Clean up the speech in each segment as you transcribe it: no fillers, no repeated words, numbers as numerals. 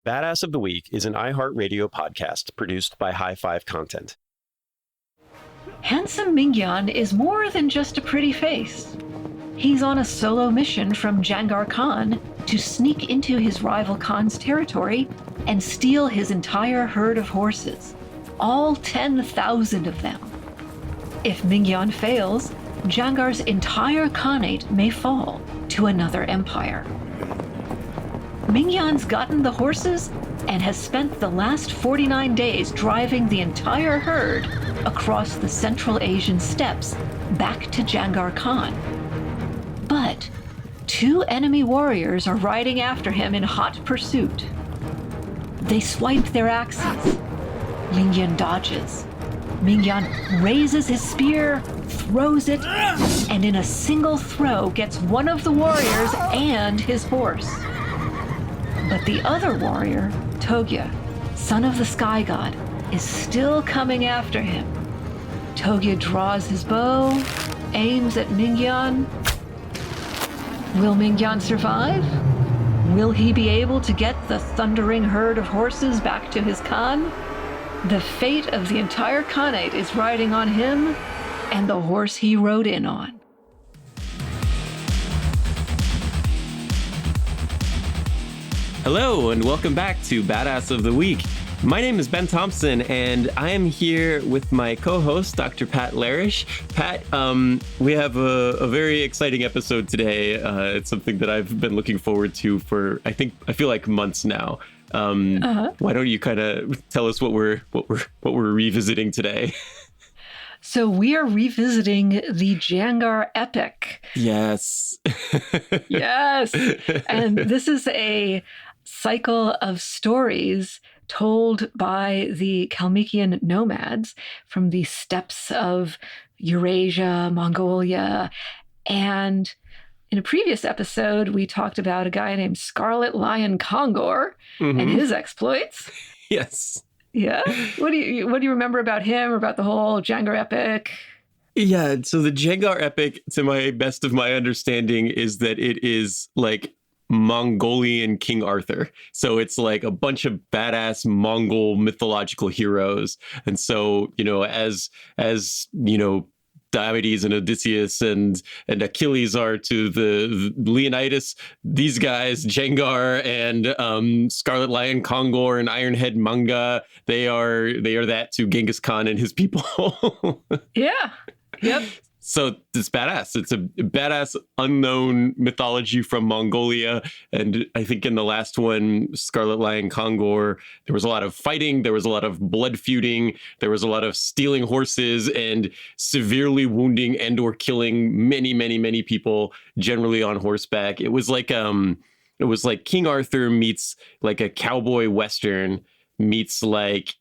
Badass of the Week is an iHeartRadio podcast produced by High Five Content. Handsome Mingyan is more than just a pretty face. He's on a solo mission from Jangar Khan to sneak into his rival Khan's territory and steal his entire herd of horses, all 10,000 of them. If Mingyan fails, Jangar's entire Khanate may fall to another empire. Mingyan's gotten the horses and has spent the last 49 days driving the entire herd across the Central Asian steppes back to Jangar Khan. But 2 enemy warriors are riding after him in hot pursuit. They swipe their axes. Mingyan dodges. Mingyan raises his spear, throws it, and in a single throw gets one of the warriors and his horse. But the other warrior, Togya, son of the sky god, is still coming after him. Togya draws his bow, aims at Mingyan. Will Mingyan survive? Will he be able to get the thundering herd of horses back to his Khan? The fate of the entire Khanate is riding on him and the horse he rode in on. Hello, and welcome back to Badass of the Week. My name is Ben Thompson, and I am here with my co-host, Dr. Pat Larish. Pat, we have a very exciting episode today. It's something that I've been looking forward to for, I feel like months now. Why don't you kind of tell us what we're revisiting today? So we are revisiting the Jangar Epic. Yes. Yes. And this is a cycle of stories told by the Kalmykian nomads from the steppes of Eurasia, Mongolia. And in a previous episode, we talked about a guy named Scarlet Khongor and his exploits. Yes. Yeah. What do you remember about him or about the whole Jangar Epic? Yeah, so the Jangar Epic, to my best of my understanding, is that it is like Mongolian King Arthur. So it's like a bunch of badass Mongol mythological heroes. And so, as Diomedes and Odysseus and Achilles are to the Leonidas, these guys, Jangar and Scarlet Khongor and Ironhead Manga, they are that to Genghis Khan and his people. Yeah. Yep. So it's badass. It's a badass unknown mythology from Mongolia. And I think in the last one, Scarlet Khongor, there was a lot of fighting. There was a lot of blood feuding. There was a lot of stealing horses and severely wounding and or killing many, many, many people, generally on horseback. It was like King Arthur meets like a cowboy Western meets like,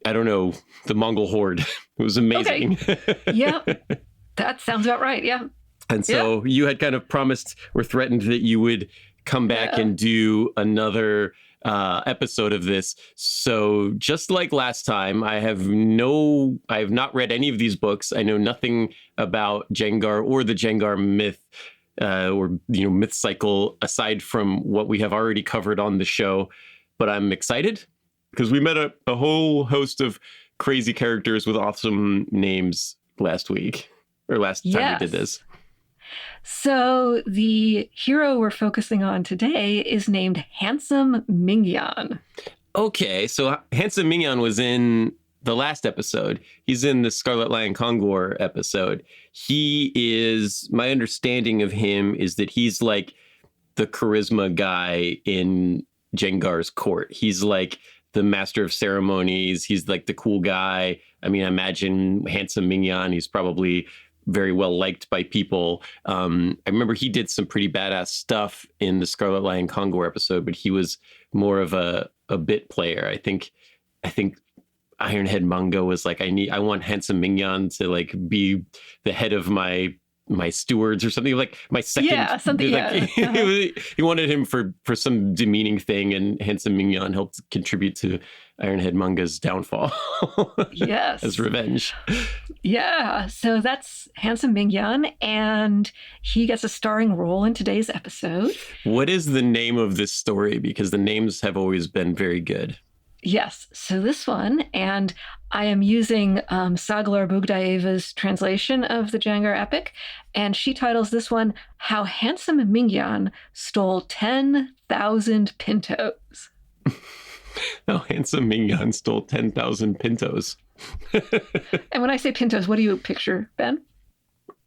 I don't know, the Mongol horde. It was amazing. Okay. Yeah. That sounds about right, yeah. And so you had kind of promised or threatened that you would come back and do another episode of this. So just like last time, I have not read any of these books. I know nothing about Jangar or the Jangar myth or myth cycle aside from what we have already covered on the show. But I'm excited because we met a whole host of crazy characters with awesome names last week. Or last time we did this. So the hero we're focusing on today is named Handsome Mingyan. Okay, so Handsome Mingyan was in the last episode. He's in the Scarlet Khongor episode. He is, my understanding of him is that he's like the charisma guy in Jangar's court. He's like the master of ceremonies. He's like the cool guy. I mean, I imagine Handsome Mingyan, he's probably very well liked by people. I remember he did some pretty badass stuff in the Scarlet Khongor episode, but he was more of a bit player. I think Ironhead Manga was like, I want Handsome Mingyan to like be the head of my my stewards or something, like my second. Yeah, something. Like, Yeah. he wanted him for some demeaning thing, and Handsome Mingyan helped contribute to Ironhead manga's downfall. Yes. As revenge. Yeah. So that's Handsome Mingyan, and he gets a starring role in today's episode. What is the name of this story? Because the names have always been very good. Yes. So this one, and I am using Saglar Bugdaeva's translation of the Jangar Epic, and she titles this one, How Handsome Mingyan Stole 10,000 Pintos. How Handsome Mingyan Stole 10,000 Pintos. And when I say Pintos, what do you picture, Ben?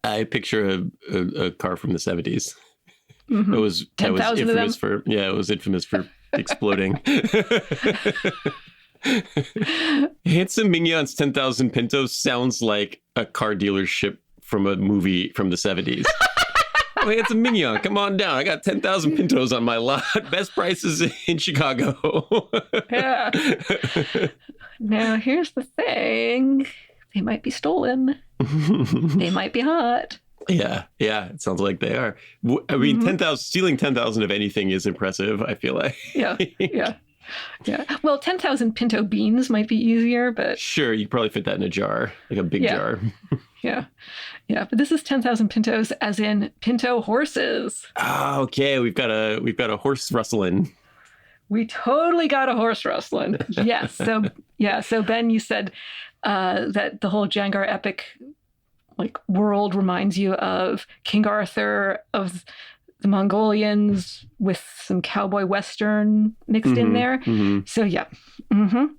I picture a car from the 70s. Mm-hmm. It was 10,000 of them? it was infamous for exploding. Handsome Mingyan's 10,000 Pintos sounds like a car dealership from a movie from the 70s. Oh, Handsome Mingyan, come on down. I got 10,000 Pintos on my lot. Best prices in Chicago. Yeah. Now, here's the thing. They might be stolen. They might be hot. Yeah, it sounds like they are. I mean, 10,000, stealing 10,000 of anything is impressive, I feel like. Yeah. Well, 10,000 pinto beans might be easier, but... Sure, you could probably fit that in a jar, like a big jar. Yeah, but this is 10,000 pintos as in pinto horses. Ah, okay, we've got a horse rustling. We totally got a horse rustling. Yes, so Ben, you said that the whole Jangar Epic world reminds you of King Arthur, of the Mongolians, with some cowboy western mixed in there. Mm-hmm. So yeah.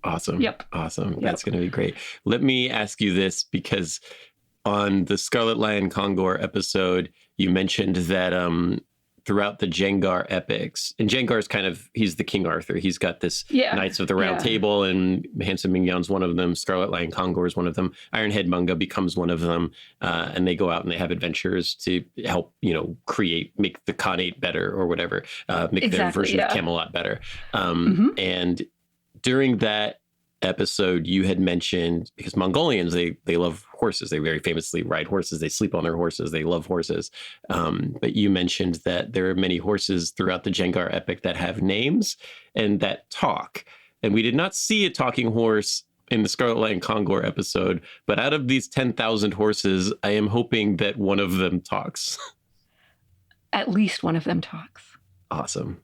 Awesome. Yep. Awesome. That's going to be great. Let me ask you this, because on the Scarlet Khongor episode, you mentioned that throughout the Jangar epics, and Jangar's he's the King Arthur. He's got this Knights of the Round Table, and Handsome Mingyan's one of them. Scarlet Khongor is one of them. Ironhead manga becomes one of them, and they go out and they have adventures to help, make the Khanate better or whatever, make their version of Camelot better. And during that episode, you had mentioned, because Mongolians, they love horses. They very famously ride horses. They sleep on their horses. They love horses. But you mentioned that there are many horses throughout the Jangar Epic that have names and that talk. And we did not see a talking horse in the Scarlet Khongor episode, but out of these 10,000 horses, I am hoping that one of them talks. At least one of them talks. Awesome.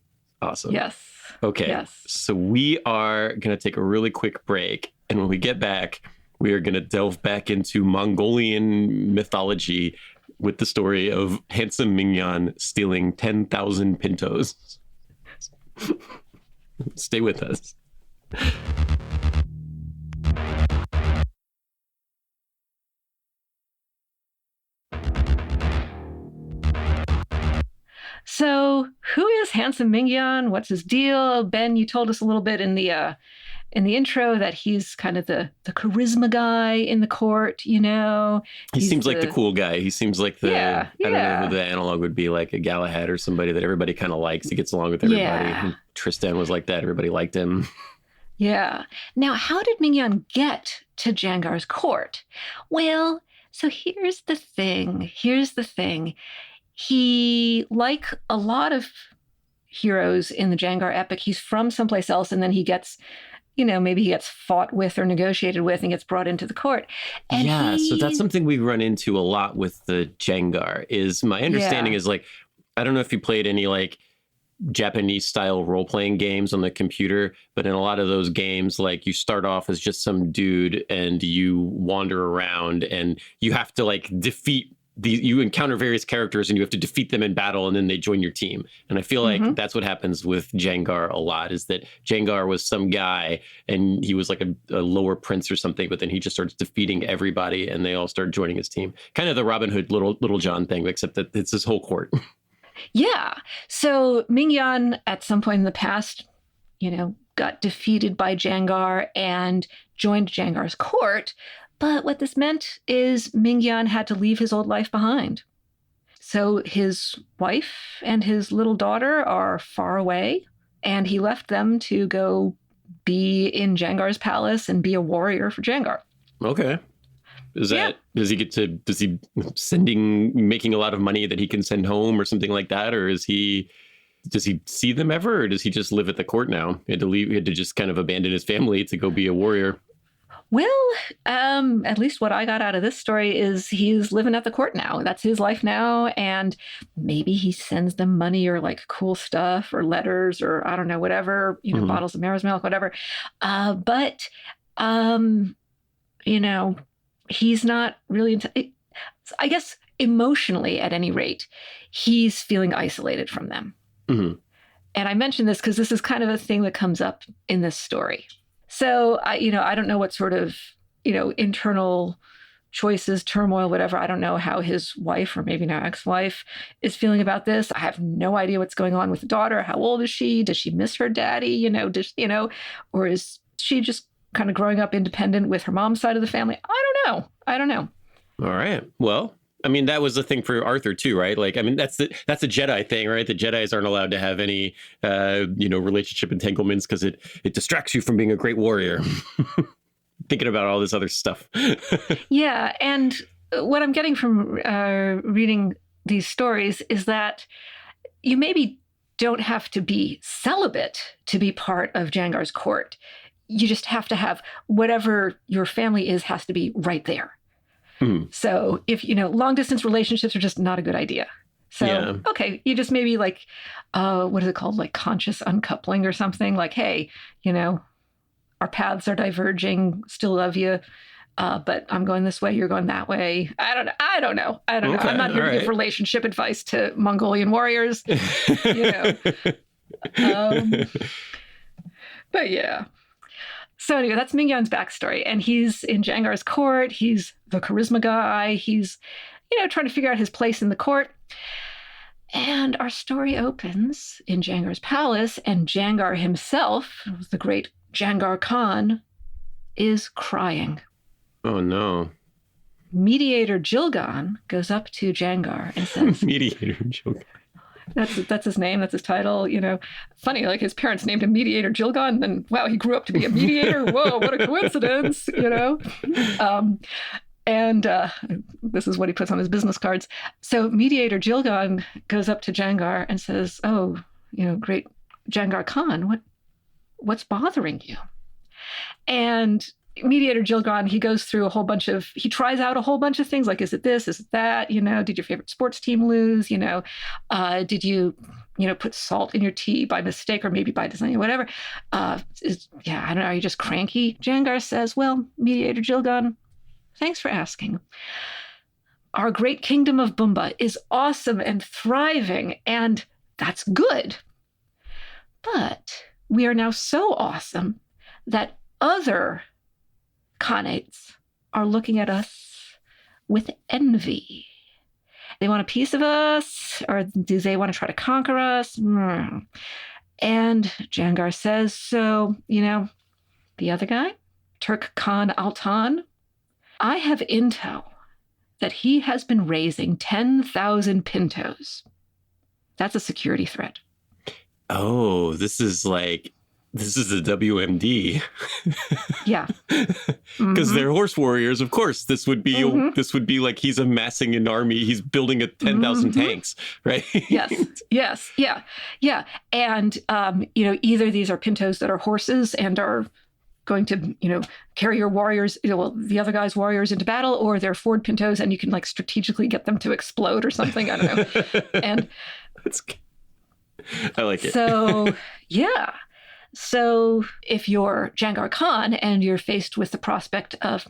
Yes. Okay. Yes. So we are going to take a really quick break. And when we get back, we are going to delve back into Mongolian mythology with the story of Handsome Mingyan stealing 10,000 pintos. Stay with us. So, who is Handsome Mingyan? What's his deal? Ben, you told us a little bit in the intro that he's kind of the charisma guy in the court. He seems like the cool guy. He seems like I don't know who the analog would be, like a Galahad or somebody that everybody kind of likes. He gets along with everybody. Yeah. Tristan was like that. Everybody liked him. Yeah. Now, how did Mingyan get to Jangar's court? Well, so here's the thing. He, like a lot of heroes in the Jangar Epic, he's from someplace else, and then he gets, maybe he gets fought with or negotiated with and gets brought into the court. And so that's something we run into a lot with the Jangar. Is my understanding is I don't know if you played any Japanese style role-playing games on the computer, but in a lot of those games, you start off as just some dude and you wander around and you have to defeat you encounter various characters and you have to defeat them in battle, and then they join your team. And I feel like that's what happens with Jangar a lot, is that Jangar was some guy and he was like a lower prince or something, but then he just starts defeating everybody and they all start joining his team. Kind of the Robin Hood Little John thing, except that it's his whole court. Yeah. So Mingyan at some point in the past, got defeated by Jangar and joined Jangar's court. But what this meant is Mingyan had to leave his old life behind. So his wife and his little daughter are far away, and he left them to go be in Jangar's palace and be a warrior for Jangar. Okay. Is that, does he making a lot of money that he can send home or something like that? Or does he see them ever? Or does he just live at the court now? He had to just kind of abandon his family to go be a warrior. Well, at least what I got out of this story is he's living at the court now. That's his life now. And maybe he sends them money or like cool stuff or letters or I don't know, whatever, bottles of mare's milk, whatever. But he's not really, I guess emotionally at any rate, he's feeling isolated from them. Mm-hmm. And I mention this because this is kind of a thing that comes up in this story. So, I don't know what sort of, internal choices, turmoil, whatever. I don't know how his wife or maybe now ex-wife is feeling about this. I have no idea what's going on with the daughter. How old is she? Does she miss her daddy? Or is she just kind of growing up independent with her mom's side of the family? I don't know. All right. Well, I mean, that was the thing for Arthur too, right? Like, I mean, that's a Jedi thing, right? The Jedis aren't allowed to have any, relationship entanglements because it distracts you from being a great warrior. Thinking about all this other stuff. Yeah. And what I'm getting from reading these stories is that you maybe don't have to be celibate to be part of Jangar's court. You just have to have whatever your family is has to be right there. So if, long distance relationships are just not a good idea. So, Okay, you just maybe like, what is it called? Like conscious uncoupling or something like, hey, our paths are diverging, still love you. But I'm going this way, you're going that way. I don't know. Okay, I'm not here to give relationship advice to Mongolian warriors, But yeah. So anyway, that's Mingyan's backstory. And he's in Jangar's court. He's the charisma guy. He's, trying to figure out his place in the court. And our story opens in Jangar's palace, and Jangar himself, the great Jangar Khan, is crying. Oh, no. Mediator Jilgon goes up to Jangar and says... Mediator Jilgon. That's his name. That's his title. Funny, like his parents named him Mediator Jilgon, and wow, he grew up to be a mediator. Whoa, what a coincidence, And this is what he puts on his business cards. So Mediator Jilgon goes up to Jangar and says, "Oh, great Jangar Khan, what's bothering you?" And Mediator Jilgon, he goes through he tries out a whole bunch of things like, is it this, is it that, did your favorite sports team lose, did you, put salt in your tea by mistake or maybe by design, whatever. I don't know, are you just cranky? Jangar says, well, Mediator Jilgon, thanks for asking. Our great kingdom of Bumba is awesome and thriving, and that's good. But we are now so awesome that other Khanates are looking at us with envy. They want a piece of us, or do they want to try to conquer us? And Jangar says, so, the other guy, Turk Khan Altan, I have intel that he has been raising 10,000 pintos. That's a security threat. Oh, this is a WMD. Yeah. Because they're horse warriors, of course. This would be like he's amassing an army. He's building 10,000 tanks, right? Yes. Yeah. And, either these are pintos that are horses and are going to, carry your warriors, the other guy's warriors into battle, or they're Ford pintos and you can like strategically get them to explode or something. I don't know. And I like it. So, yeah. So if you're Jangar Khan and you're faced with the prospect of,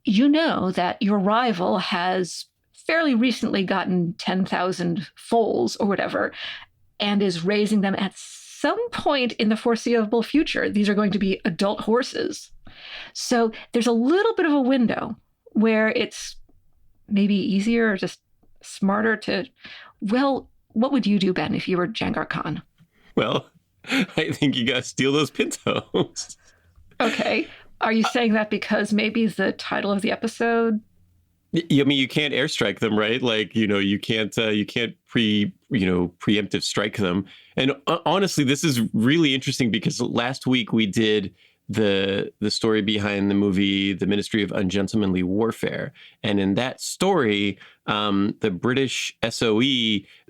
that your rival has fairly recently gotten 10,000 foals or whatever, and is raising them at some point in the foreseeable future. These are going to be adult horses. So there's a little bit of a window where it's maybe easier or just smarter to, what would you do, Ben, if you were Jangar Khan? Well, I think you got to steal those pintos. Okay. Are you saying that because maybe the title of the episode? I mean, you can't airstrike them, right? Like, you can't preemptive strike them. And honestly, this is really interesting because last week we did the story behind the movie The Ministry of Ungentlemanly Warfare. And in that story, the British SOE,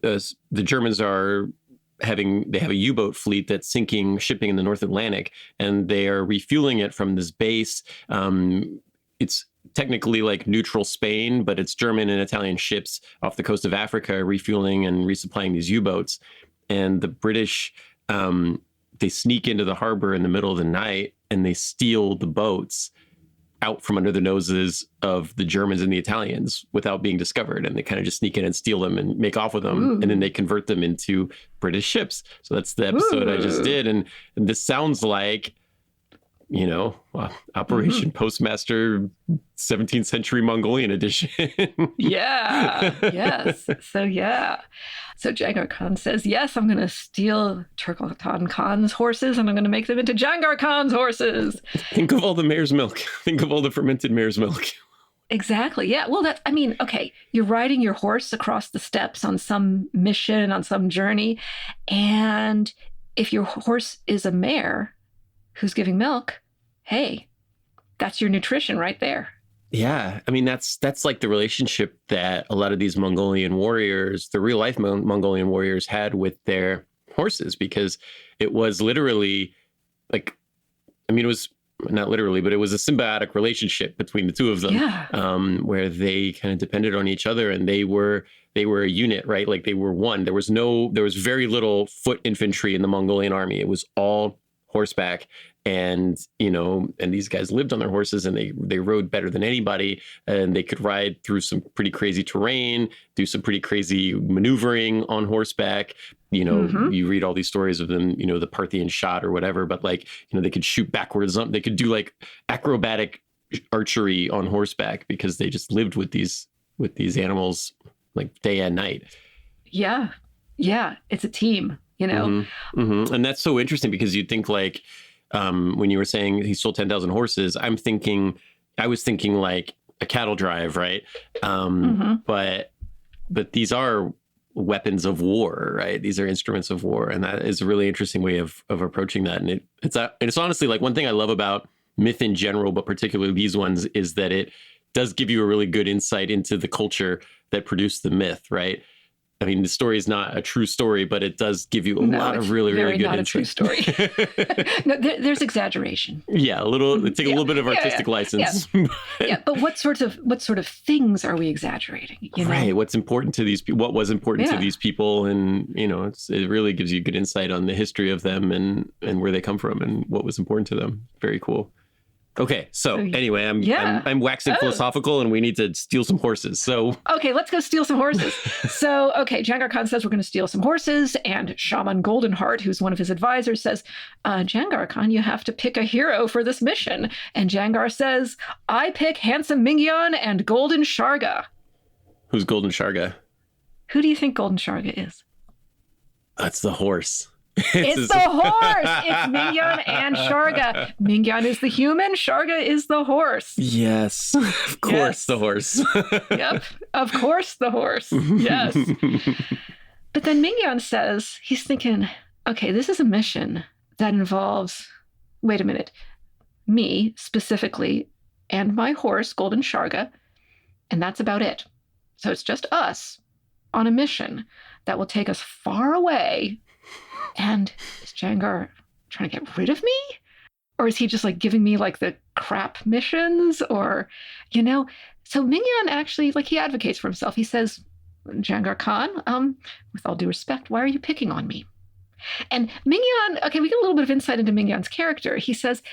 the Germans they have a U-boat fleet that's sinking shipping in the North Atlantic, and they are refueling it from this base. It's technically like neutral Spain, but it's German and Italian ships off the coast of Africa refueling and resupplying these U-boats. And the British, they sneak into the harbor in the middle of the night and they steal the boats out from under the noses of the Germans and the Italians without being discovered. And they kind of just sneak in and steal them and make off with them. Ooh. And then they convert them into British ships. So that's the episode I just did. And this sounds like, Operation Postmaster 17th Century Mongolian edition. Yeah. Yes. So Jangar Khan says, yes, I'm going to steal Turkletan Khan's horses and I'm going to make them into Jangar Khan's horses. Think of all the mare's milk. Think of all the fermented mare's milk. Exactly. Yeah. Well, okay, you're riding your horse across the steppes on some mission, on some journey. And if your horse is a mare who's giving milk, hey, that's your nutrition right there. Yeah. I mean, that's like the relationship that a lot of these Mongolian warriors, the real life Mongolian warriors had with their horses, because it was literally it was not literally, but it was a symbiotic relationship between the two of them. Yeah. Where they kind of depended on each other, and they were a unit, right? Like they were one. There was very little foot infantry in the Mongolian army. It was all horseback. And, and these guys lived on their horses, and they rode better than anybody, and they could ride through some pretty crazy terrain, do some pretty crazy maneuvering on horseback. You read all these stories of them, the Parthian shot or whatever, but they could shoot backwards. They could do like acrobatic archery on horseback because they just lived with these animals like day and night. Yeah. Yeah. It's a team, Mm-hmm. Mm-hmm. And that's so interesting because you'd think when you were saying he stole 10,000 horses, I was thinking like a cattle drive, right? But these are weapons of war, right? These are instruments of war. And that is a really interesting way of approaching that. And it's honestly like one thing I love about myth in general, but particularly these ones, is that it does give you a really good insight into the culture that produced the myth, right? I mean, the story is not a true story, but it does give you a lot of really, really good insight. It's not a true story. No, there's exaggeration. Yeah, a little bit of artistic license. Yeah, but what sort of things are we exaggerating? Right. What's important to these people? What was important to these people? And it really gives you good insight on the history of them and where they come from and what was important to them. Very cool. Okay, so anyway, I'm waxing philosophical, and we need to steal some horses. So okay, let's go steal some horses. So Jangar Khan says we're going to steal some horses, and Shaman Goldenheart, who's one of his advisors, says, Jangar Khan, you have to pick a hero for this mission. And Jangar says, I pick handsome Mingyan and Golden Sharga. Who's Golden Sharga? Who do you think Golden Sharga is? That's the horse. It's the horse. It's Mingyan and Sharga. Mingyan is the human. Sharga is the horse. Yes, of course, the horse. Yep, of course, the horse. Yes. But then Mingyan says, he's thinking, okay, this is a mission that involves, wait a minute, me specifically and my horse, Golden Sharga, and that's about it. So it's just us on a mission that will take us far away. And is Jangar trying to get rid of me? Or is he just giving me the crap missions? Or, so Mingyan actually, he advocates for himself. He says, Jangar Khan, with all due respect, why are you picking on me? And Mingyan, okay, we get a little bit of insight into Mingyan's character. He says,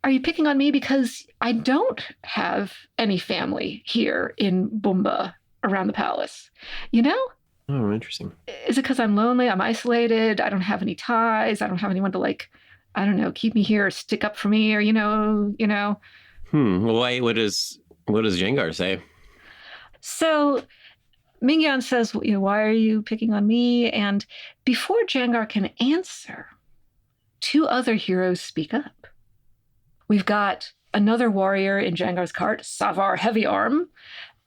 are you picking on me because I don't have any family here in Bumba around the palace? Oh, interesting. Is it because I'm lonely? I'm isolated. I don't have any ties. I don't have anyone to keep me here or stick up for me or, Well, what does Jangar say? So Mingyan says, why are you picking on me? And before Jangar can answer, two other heroes speak up. We've got another warrior in Jangar's cart, Savar Heavyarm.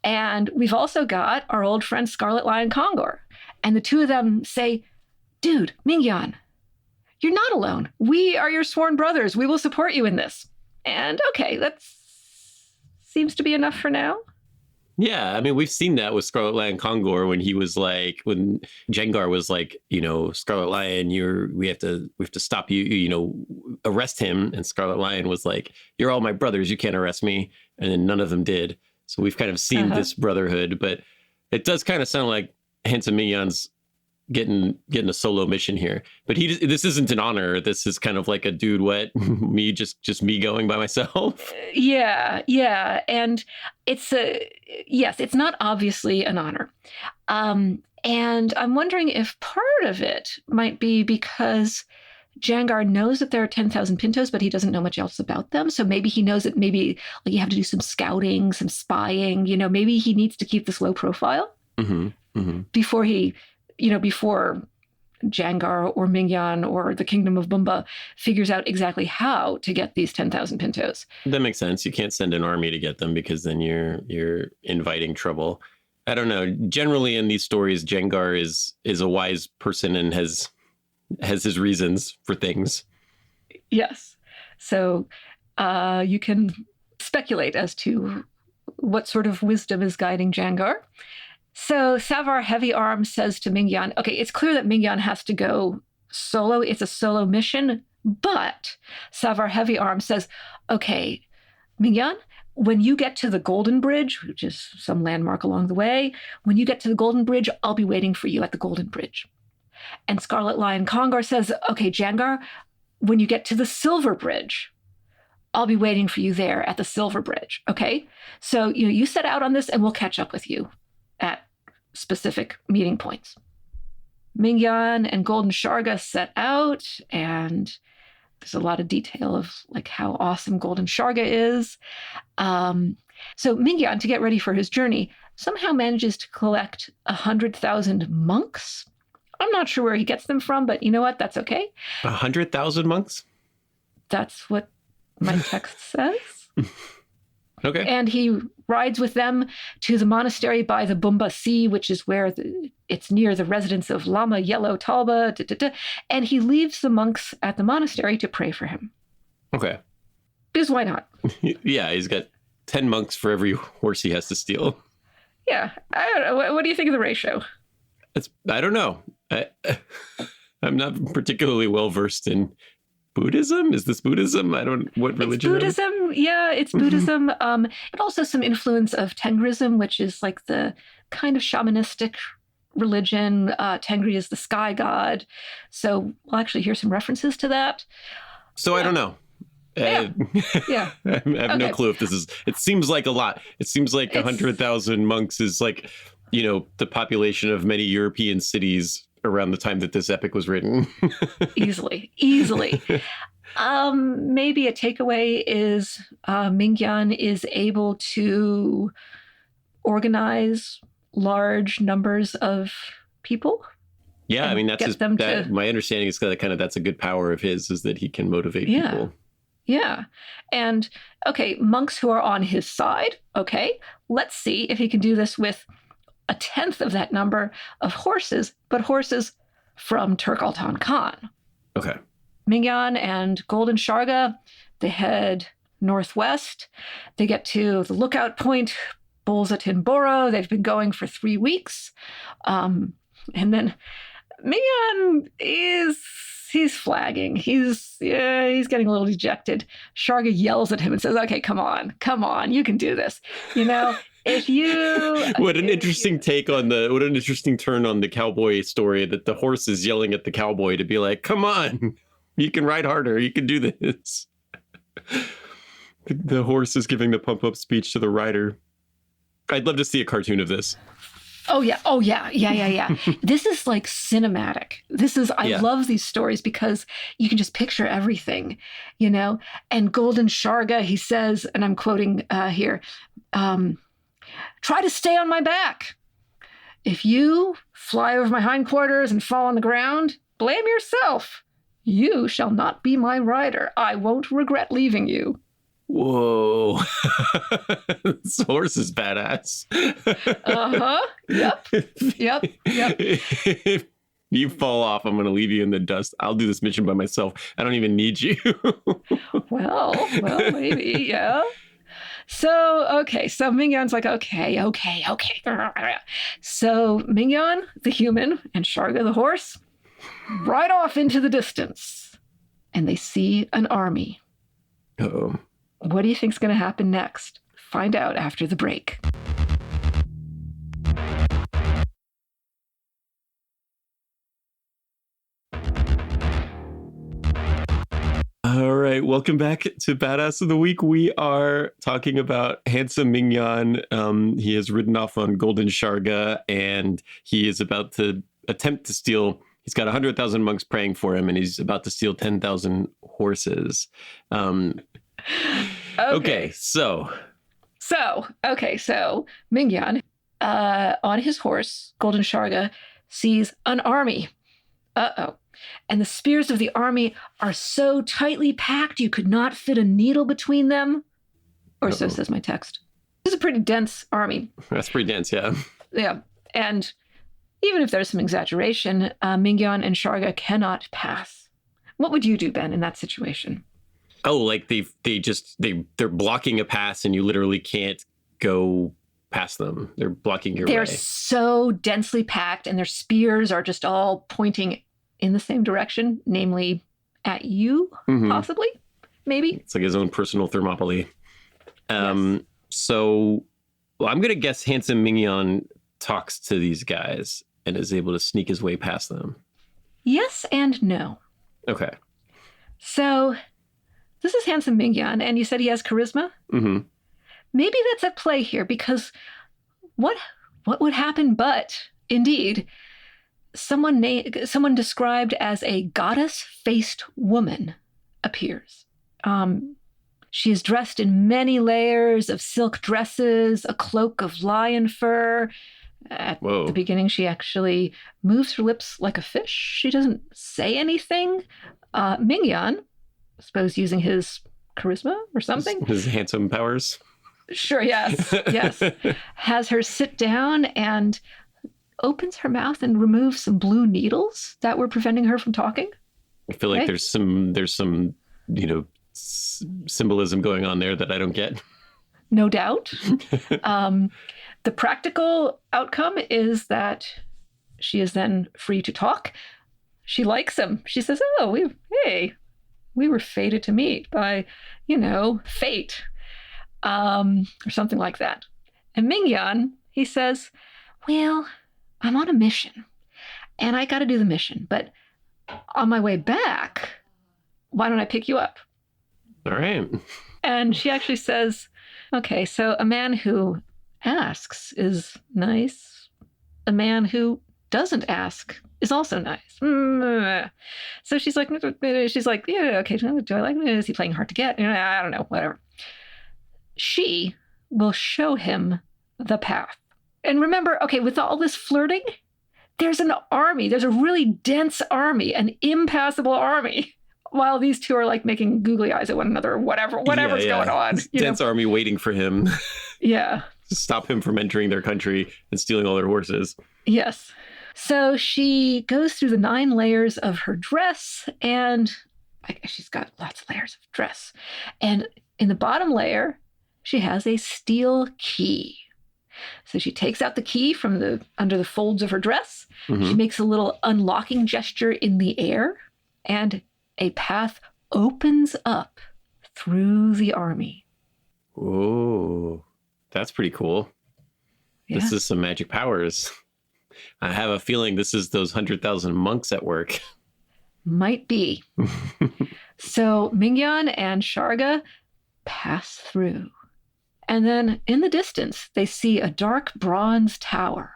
And we've also got our old friend Scarlet Khongor. And the two of them say, dude, Mingyan, You're not alone. We are your sworn brothers. We will support you in this. And okay, that seems to be enough for now. Yeah, I mean, we've seen that with Scarlet Khongor when he was like, when Jangar was like, Scarlet Lion, we have to stop you, arrest him. And Scarlet Lion was like, you're all my brothers, you can't arrest me. And then none of them did. So we've kind of seen this brotherhood, but it does kind of sound like Handsome Mingyan's getting a solo mission here. But this isn't an honor. This is kind of like a dude, what? me, just me going by myself. Yeah. And it's not obviously an honor. And I'm wondering if part of it might be because Jangar knows that there are 10,000 Pintos, but he doesn't know much else about them. So maybe he knows that maybe like you have to do some scouting, some spying, maybe he needs to keep this low profile before Jangar or Mingyan or the Kingdom of Bumba figures out exactly how to get these 10,000 Pintos. That makes sense. You can't send an army to get them because then you're inviting trouble. I don't know. Generally in these stories, Jangar is a wise person and has his reasons for things. Yes. So you can speculate as to what sort of wisdom is guiding Jangar. So Savar Heavy Arm says to Mingyan, okay, it's clear that Mingyan has to go solo. It's a solo mission. But Savar Heavy Arm says, okay, Mingyan, when you get to the Golden Bridge, which is some landmark along the way, when you get to the Golden Bridge, I'll be waiting for you at the Golden Bridge. And Scarlet Khongor says, okay, Jangar, when you get to the Silver Bridge, I'll be waiting for you there at the Silver Bridge. Okay? So you set out on this and we'll catch up with you at specific meeting points. Mingyan and Golden Sharga set out, and there's a lot of detail of like how awesome Golden Sharga is. So Mingyan, to get ready for his journey, somehow manages to collect 100,000 monks. I'm not sure where he gets them from, but you know what? That's okay. 100,000 monks? That's what my text says. Okay. And he rides with them to the monastery by the Bumba Sea, which is where it's near the residence of Lama Yellow Talba. And he leaves the monks at the monastery to pray for him. Okay. Because why not? Yeah, he's got 10 monks for every horse he has to steal. Yeah. I don't know. What do you think of the ratio? I don't know. I'm not particularly well versed in Buddhism. Is this Buddhism? What religion? It's Buddhism. Yeah, it's Buddhism. And also some influence of Tengrism, which is like the kind of shamanistic religion. Tengri is the sky god. So we'll actually hear some references to that. So yeah. I don't know. Yeah. I have no clue if this is, it seems like a lot. It seems like 100,000 monks is like, the population of many European cities around the time that this epic was written. Easily. Maybe a takeaway is Mingyan is able to organize large numbers of people. Yeah, I mean, my understanding is that's a good power of his, is that he can motivate people. Yeah. And okay, monks who are on his side. Okay, let's see if he can do this with 1/10 of that number of horses, but horses from Turkaltan Khan. Okay. Mingyan and Golden Sharga, they head northwest. They get to the lookout point, Bolzatin Boro. They've been going for 3 weeks. And then Mingyan he's flagging. He's getting a little dejected. Sharga yells at him and says, okay, come on, you can do this. What an interesting turn on the cowboy story, that the horse is yelling at the cowboy to be like, come on, you can ride harder, you can do this. The horse is giving the pump up speech to the rider. I'd love to see a cartoon of this. Oh yeah. This is like cinematic. I love these stories because you can just picture everything, and Golden Sharga, he says, and I'm quoting here, try to stay on my back. If you fly over my hindquarters and fall on the ground, blame yourself. You shall not be my rider. I won't regret leaving you. Whoa. This horse is badass. Yep. You fall off, I'm going to leave you in the dust. I'll do this mission by myself. I don't even need you. Well, maybe, yeah. So Mingyan's like, okay. So Mingyan, the human, and Sharga, the horse, ride off into the distance. And they see an army. Uh-oh. What do you think's going to happen next? Find out after the break. All right, welcome back to Badass of the Week. We are talking about handsome Mingyan. He has ridden off on Golden Sharga, and he is about to attempt to steal. He's got 100,000 monks praying for him, and he's about to steal 10,000 horses. Okay, so Mingyan, on his horse, Golden Sharga, sees an army. And the spears of the army are so tightly packed you could not fit a needle between them. Or so says my text. This is a pretty dense army. That's pretty dense, yeah. Yeah. And even if there's some exaggeration, Mingyan and Sharga cannot pass. What would you do, Ben, in that situation? Oh, like they're blocking a pass and you literally can't go past them. They're blocking your way. They're so densely packed and their spears are just all pointing in the same direction, namely at you, possibly, maybe. It's like his own personal Thermopylae. Yes. So I'm going to guess handsome Mingyan talks to these guys and is able to sneak his way past them. Yes and no. Okay. So this is handsome Mingyan, and you said he has charisma? Mm-hmm. Maybe that's at play here, because what would happen but, indeed, someone described as a goddess-faced woman appears. She is dressed in many layers of silk dresses, a cloak of lion fur. At the beginning, she actually moves her lips like a fish. She doesn't say anything. Mingyan, I suppose using his charisma or something. His handsome powers. Sure, yes. Has her sit down and opens her mouth and removes some blue needles that were preventing her from talking. I feel like there's some symbolism going on there that I don't get. No doubt. The practical outcome is that she is then free to talk. She likes him. She says, we were fated to meet by, fate, or something like that. And Mingyan, he says, well, I'm on a mission and I got to do the mission, but on my way back, why don't I pick you up? All right. And she actually says, okay, so a man who asks is nice. A man who doesn't ask is also nice. So she's like, yeah, okay, do I like him? Is he playing hard to get? I don't know, whatever. She will show him the path. And remember, okay, with all this flirting, there's an army. There's a really dense army, an impassable army, while these two are like making googly eyes at one another or whatever's going on. Dense army waiting for him. Yeah. To stop him from entering their country and stealing all their horses. Yes. So she goes through the 9 layers of her dress, and she's got lots of layers of dress. And in the bottom layer, she has a steel key. So she takes out the key from under the folds of her dress. Mm-hmm. She makes a little unlocking gesture in the air, and a path opens up through the army. Oh, that's pretty cool. Yeah. This is some magic powers. I have a feeling this is those 100,000 monks at work. Might be. So Mingyan and Sharga pass through. And then in the distance, they see a dark bronze tower.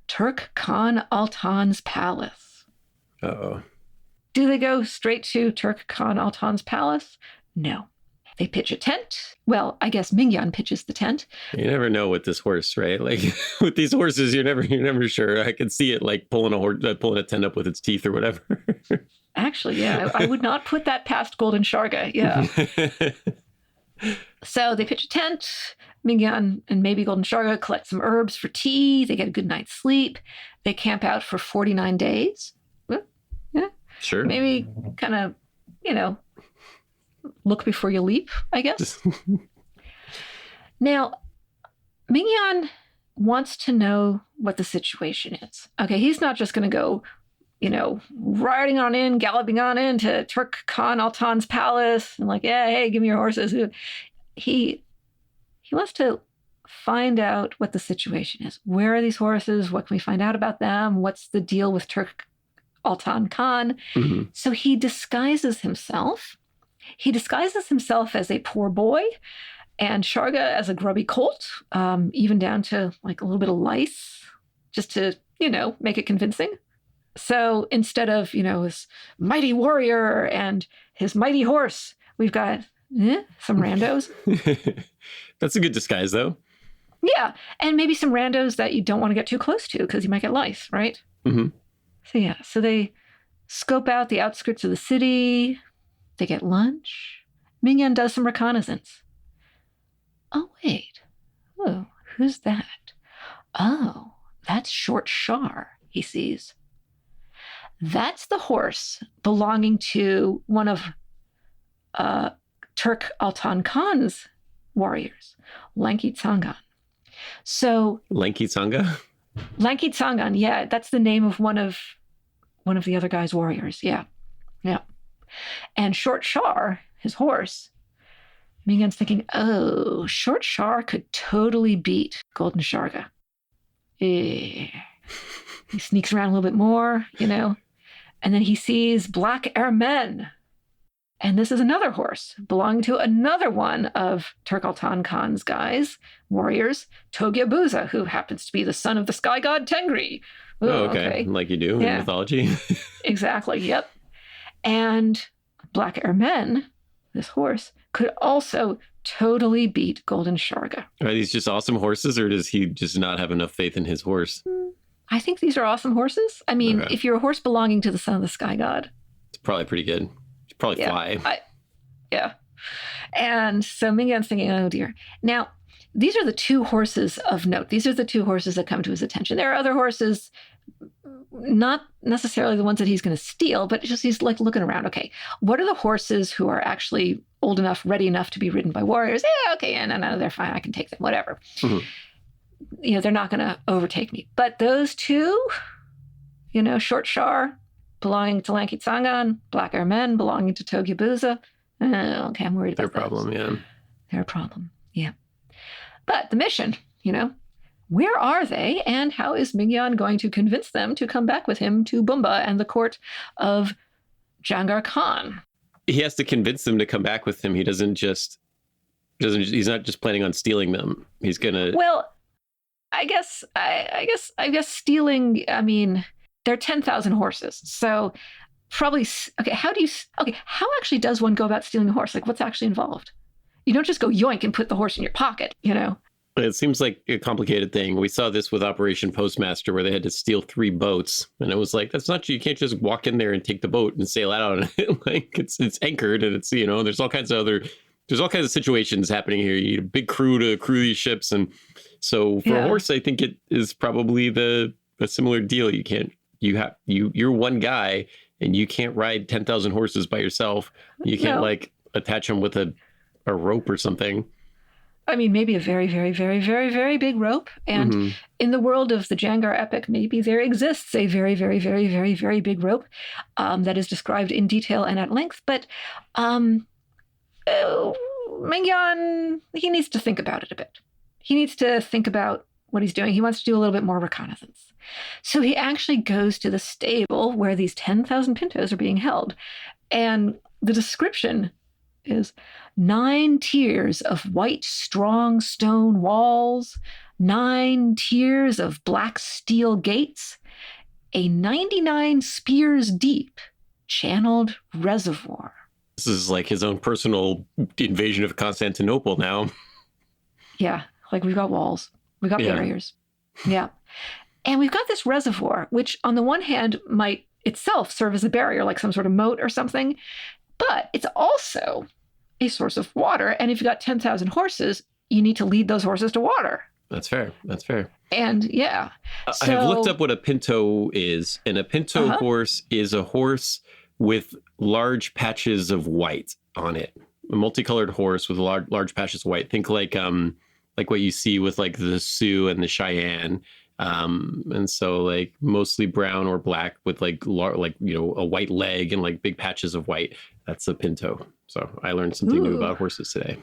Turk Khan Altan's palace. Uh-oh. Do they go straight to Turk Khan Altan's palace? No. They pitch a tent. Well, I guess Mingyan pitches the tent. You never know with this horse, right? Like with these horses, you're never sure. I can see it like pulling a tent up with its teeth or whatever. Actually, yeah, I would not put that past Golden Sharga. Yeah. So they pitch a tent. Mingyan and maybe Golden Sharga collect some herbs for tea. They get a good night's sleep. They camp out for 49 days. Yeah. Sure. Maybe kind of, look before you leap, I guess. Now, Mingyan wants to know what the situation is. Okay, he's not just going to go, riding on in, galloping on into Turk Khan Altan's palace and like, yeah, hey, give me your horses. He wants to find out what the situation is. Where are these horses? What can we find out about them? What's the deal with Turk Altan Khan? Mm-hmm. So he disguises himself. He disguises himself as a poor boy and Sharga as a grubby colt, even down to like a little bit of lice, just to, make it convincing. So instead of, his mighty warrior and his mighty horse, we've got some randos. That's a good disguise, though. Yeah. And maybe some randos that you don't want to get too close to because you might get lice, right? Mm-hmm. So yeah, so they scope out the outskirts of the city. They get lunch. Mingyan does some reconnaissance. Oh, wait. Oh, who's that? Oh, that's Short Shar, he sees. That's the horse belonging to one of Turk Altan Khan's warriors, Lanky Tsangan. So Lanky Tsanga? Lanky Tsangan, yeah, that's the name of one of the other guy's warriors. Yeah. Yeah. And Short Shar, his horse, Mingyan's thinking, oh, Short Shar could totally beat Golden Sharga. He sneaks around a little bit more, and then he sees Black Ermen. And this is another horse belonging to another one of Turk Altan Khan's guys, warriors, Togya Buza, who happens to be the son of the sky god Tengri. Ooh, okay. Like you do in mythology. Exactly, yep. And Black Ermen, this horse, could also totally beat Golden Sharga. Are these just awesome horses, or does he just not have enough faith in his horse? I think these are awesome horses. I mean, if you're a horse belonging to the son of the sky god, it's probably pretty good. You probably fly. Yeah. And so Mingyan's thinking, oh dear. Now, these are the two horses of note. These are the two horses that come to his attention. There are other horses, not necessarily the ones that he's going to steal, but just he's like looking around. Okay, what are the horses who are actually old enough, ready enough to be ridden by warriors? Yeah, okay, yeah, no, they're fine. I can take them, whatever. Mm-hmm. They're not going to overtake me. But those two, Short Shar belonging to Lanky Tsangan, Black Ermen belonging to Togya Buza. Okay, I'm worried about their problem, yeah. Their problem, yeah. But the mission, where are they and how is Mingyan going to convince them to come back with him to Bumba and the court of Jangar Khan? He has to convince them to come back with him. He's not just planning on stealing them. He's going to... Well, I guess stealing, I mean, there are 10,000 horses. So probably, how actually does one go about stealing a horse? Like, what's actually involved? You don't just go yoink and put the horse in your pocket, It seems like a complicated thing. We saw this with Operation Postmaster where they had to steal 3 boats. And it was like, that's not, you can't just walk in there and take the boat and sail out on it. Like it's anchored and it's, there's all kinds of situations happening here. You need a big crew to crew these ships. And so for a horse, I think it is probably a similar deal. You're one guy and you can't ride 10,000 horses by yourself. You can't attach them with a rope or something. I mean, maybe a very, very, very, very, very big rope. And in the world of the Jangar Epic, maybe there exists a very, very, very, very, very big rope that is described in detail and at length. But Mingyan, he needs to think about it a bit. He needs to think about what he's doing. He wants to do a little bit more reconnaissance. So he actually goes to the stable where these 10,000 pintos are being held. And the description is 9 tiers of white, strong stone walls, 9 tiers of black steel gates, a 99 spears deep channeled reservoir. This is like his own personal invasion of Constantinople now. Yeah, like we've got walls, we've got barriers. Yeah. And we've got this reservoir, which on the one hand might itself serve as a barrier, like some sort of moat or something, but it's also a source of water. And if you've got 10,000 horses, you need to lead those horses to water. That's fair. That's fair. And yeah. I have looked up what a pinto is, and a pinto horse is a horse with large patches of white on it. A multicolored horse with large patches of white. Think like what you see with like the Sioux and the Cheyenne. And so like mostly brown or black with like a white leg and like big patches of white. That's a pinto. So I learned something new about horses today.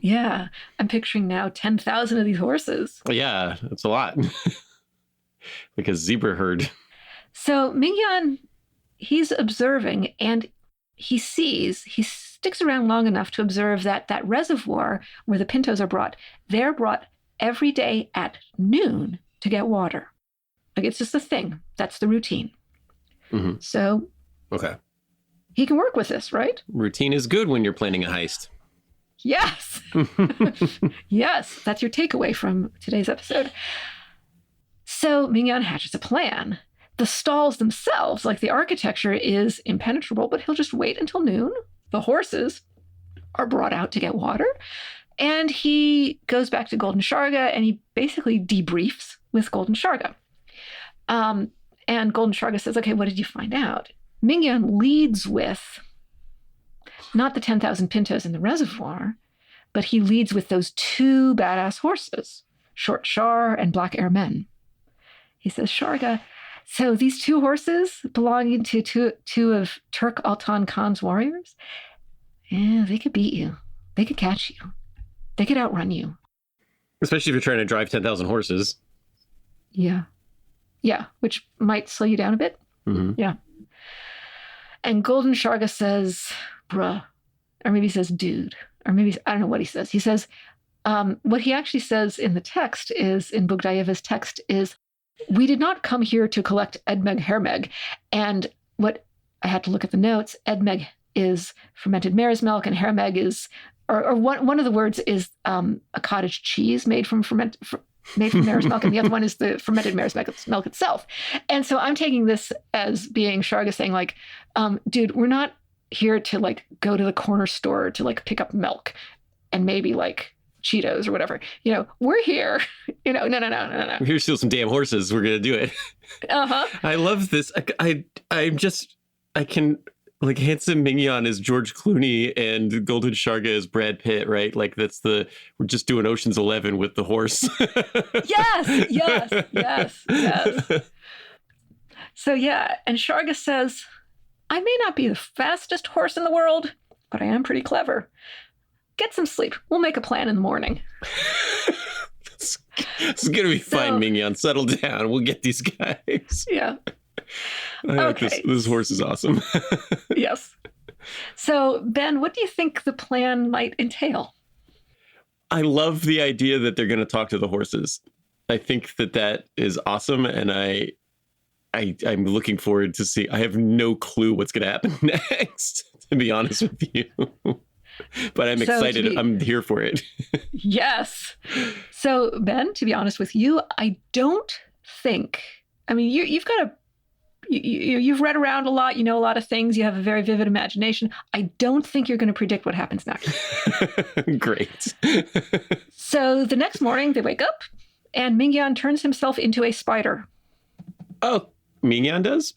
Yeah. I'm picturing now 10,000 of these horses. Yeah, that's a lot. Like a zebra herd. So Mingyan, he's observing, and he sticks around long enough to observe that reservoir where the pintos are brought, they're brought every day at noon to get water. Like, it's just a thing. That's the routine. Mm-hmm. So okay, he can work with this, right? Routine is good when you're planning a heist. Yes. Yes, that's your takeaway from today's episode. So Mingyan hatches a plan. The stalls themselves, like the architecture, is impenetrable, but he'll just wait until noon. The horses are brought out to get water. And he goes back to Golden Sharga, and he basically debriefs with Golden Sharga. And Golden Sharga says, okay, what did you find out? Mingyan leads with not the 10,000 pintos in the reservoir, but he leads with those two badass horses, Short Shar and Black Air Men. He says, Sharga, so these two horses belonging to two of Turk Altan Khan's warriors, they could beat you. They could catch you. They could outrun you. Especially if you're trying to drive 10,000 horses. Yeah. Yeah, which might slow you down a bit. Mm-hmm. Yeah. And Golden Sharga says, bruh, or maybe he says, dude, or maybe, I don't know what he says. He says, what he actually says in the text is, in Bugdayeva's text, is, we did not come here to collect Edmeg Hermeg. And what I had to look at the notes, Edmeg is fermented mare's milk, and Hermeg is, or one of the words is a cottage cheese made from mare's milk, and the other one is the fermented mare's milk itself. And so I'm taking this as being Sharga saying, like, dude, we're not here to like go to the corner store to like pick up milk and maybe like Cheetos or whatever. We're here. No. We're here to steal some damn horses. We're gonna do it. I love this. I can. Like, handsome Mingyan is George Clooney and Golden Sharga is Brad Pitt, right? Like, we're just doing Ocean's 11 with the horse. Yes. So, yeah. And Sharga says, I may not be the fastest horse in the world, but I am pretty clever. Get some sleep. We'll make a plan in the morning. This is going to be fine, Mingyan. Settle down. We'll get these guys. Yeah. Okay. This horse is awesome. Yes. So, Ben, what do you think the plan might entail? I love the idea that they're going to talk to the horses. I think that is awesome, and I'm looking forward to see. I have no clue what's going to happen next, to be honest with you. But I'm excited. I'm here for it. Yes. So, Ben, to be honest with you, I don't think. I mean, you've got you've read around a lot. You know a lot of things. You have a very vivid imagination. I don't think you're going to predict what happens next. Great. So the next morning, they wake up, and Mingyan turns himself into a spider. Oh, Mingyan does?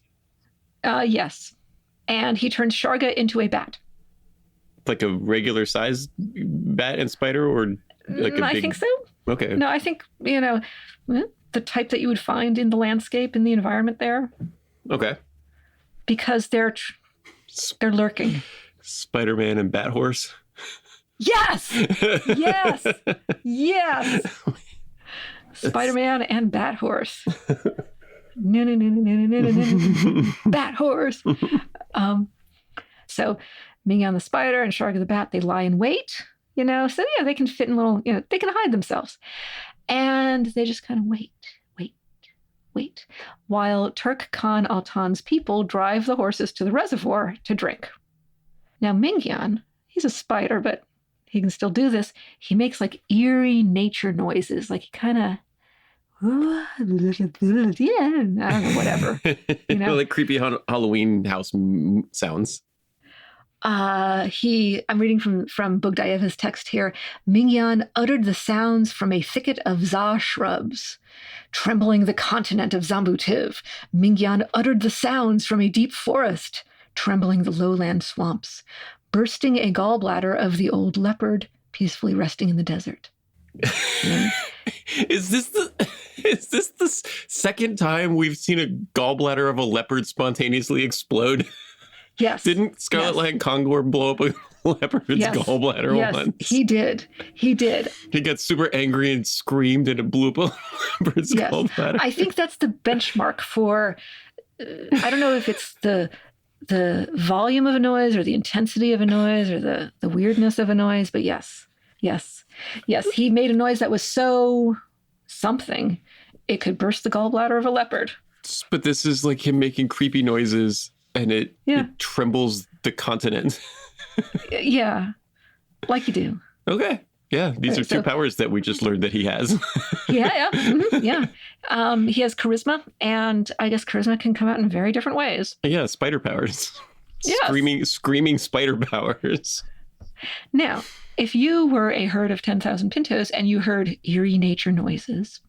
Yes. And he turns Sharga into a bat. Like a regular sized bat and spider, or like a big... I think so. Okay. No, I think, the type that you would find in the landscape, in the environment there. Okay. Because they're lurking. Spider-Man and Bat Horse. Yes. Spider-Man and Bat Horse. No. Bat Horse. So Mingyan the spider and Sharga the bat, they lie in wait, so yeah, they can fit in little, they can hide themselves. And they just kind of wait, while Turk Khan Altan's people drive the horses to the reservoir to drink. Now, Mingyan, he's a spider, but he can still do this. He makes like eerie nature noises, like he kind of, I don't know, whatever. Like creepy Halloween house sounds. I'm reading from Bogdayeva's text here. Mingyan uttered the sounds from a thicket of za shrubs, trembling the continent of Zambutiv. Mingyan uttered the sounds from a deep forest, trembling the lowland swamps, bursting a gallbladder of the old leopard, peacefully resting in the desert. Is this the second time we've seen a gallbladder of a leopard spontaneously explode? Yes. Didn't Scarlet Khongor blow up a leopard's gallbladder once? He did. He got super angry and screamed, and it blew up a leopard's gallbladder. I think that's the benchmark for, I don't know if it's the volume of a noise or the intensity of a noise or the weirdness of a noise, but yes. He made a noise that was so something, it could burst the gallbladder of a leopard. But this is like him making creepy noises. And it trembles the continent. Yeah, like you do. Okay. Yeah, these are two powers that we just learned that he has. Yeah. He has charisma, and I guess charisma can come out in very different ways. Yeah, spider powers. Yes. Screaming spider powers. Now, if you were a herd of 10,000 pintos and you heard eerie nature noises,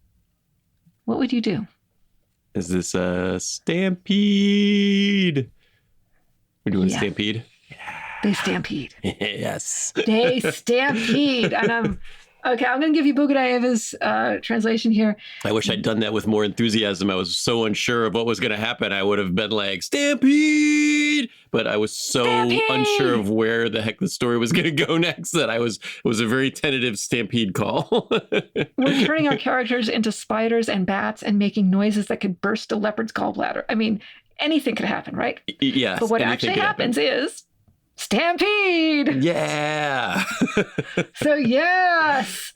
what would you do? Is this a stampede? We're doing a stampede? They stampede. Yes. They stampede. And I'm going to give you Bogdayeva's translation here. I wish I'd done that with more enthusiasm. I was so unsure of what was going to happen. I would have been like, stampede! But I was so unsure of where the heck the story was going to go next that it was a very tentative stampede call. We're turning our characters into spiders and bats and making noises that could burst a leopard's gallbladder. I mean, anything could happen, right? Yes. But what actually happens is stampede. Yeah. So yes.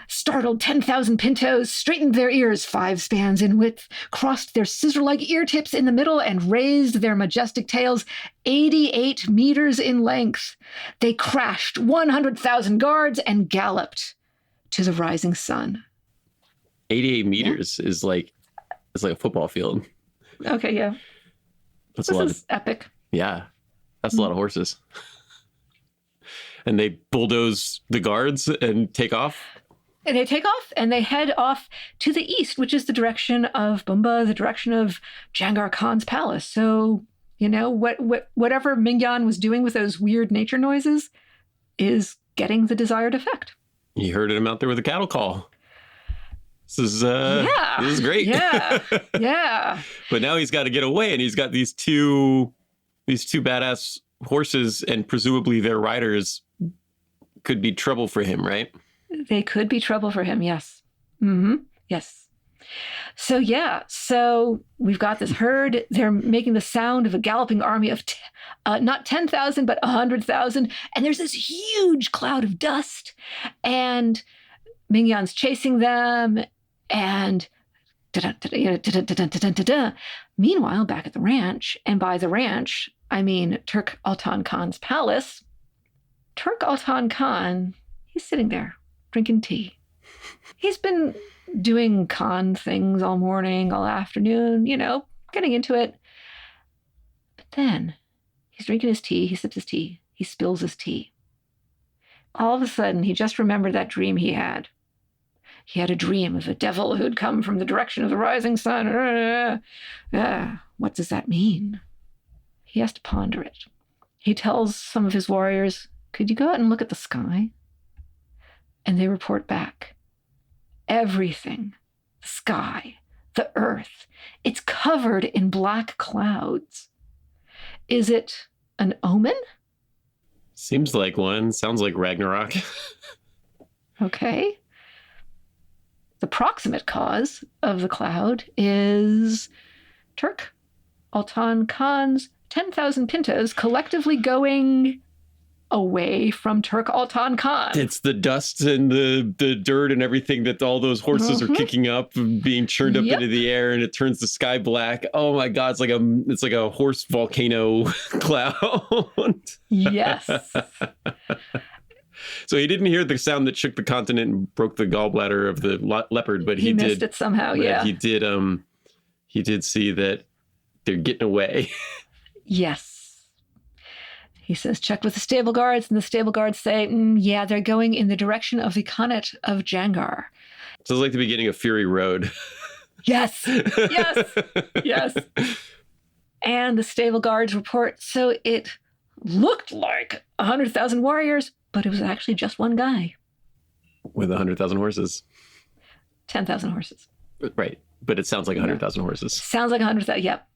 Startled 10,000 pintos straightened their ears 5 spans in width, crossed their scissor-like ear tips in the middle, and raised their majestic tails 88 meters in length. They crashed 100,000 guards and galloped to the rising sun. 88 meters is like a football field. Okay, yeah. That's this is epic. Yeah, that's a lot of horses. And they bulldoze the guards and take off. And they take off and they head off to the east, which is the direction of Bumba, the direction of Jangar Khan's palace. So, whatever Mingyan was doing with those weird nature noises is getting the desired effect. You heard him out there with a cattle call. This is great. Yeah. But now he's got to get away, and he's got these two badass horses, and presumably their riders could be trouble for him, right? They could be trouble for him, yes. Mm-hmm. Yes. So we've got this herd. They're making the sound of a galloping army of not 10,000, but 100,000. And there's this huge cloud of dust. And Mingyan's chasing them. And meanwhile, back at the ranch, and by the ranch, I mean Turk Altan Khan's palace, Turk Altan Khan, he's sitting there drinking tea. He's been doing Khan things all morning, all afternoon, getting into it. But then he's drinking his tea, he sips his tea, he spills his tea. All of a sudden, he just remembered that dream he had. He had a dream of a devil who'd come from the direction of the rising sun. What does that mean? He has to ponder it. He tells some of his warriors, could you go out and look at the sky? And they report back. Everything, the sky, the earth, it's covered in black clouds. Is it an omen? Seems like one. Sounds like Ragnarok. Okay. The proximate cause of the cloud is Turk Altan Khan's 10,000 pintos collectively going away from Turk Altan Khan. It's the dust and the dirt and everything that all those horses are kicking up and being churned up into the air, and it turns the sky black. Oh my God, it's like a horse volcano cloud. Yes. So he didn't hear the sound that shook the continent and broke the gallbladder of the leopard, but he missed it somehow. Yeah, he did see that they're getting away. Yes. He says, check with the stable guards, and the stable guards say, yeah, they're going in the direction of the Khanate of Jangar. So it's like the beginning of Fury Road. Yes, yes, yes. And the stable guards report, so it looked like 100,000 warriors, but it was actually just one guy. With 100,000 horses. 10,000 horses. Right. But it sounds like 100,000 horses. Sounds like 100,000, yep.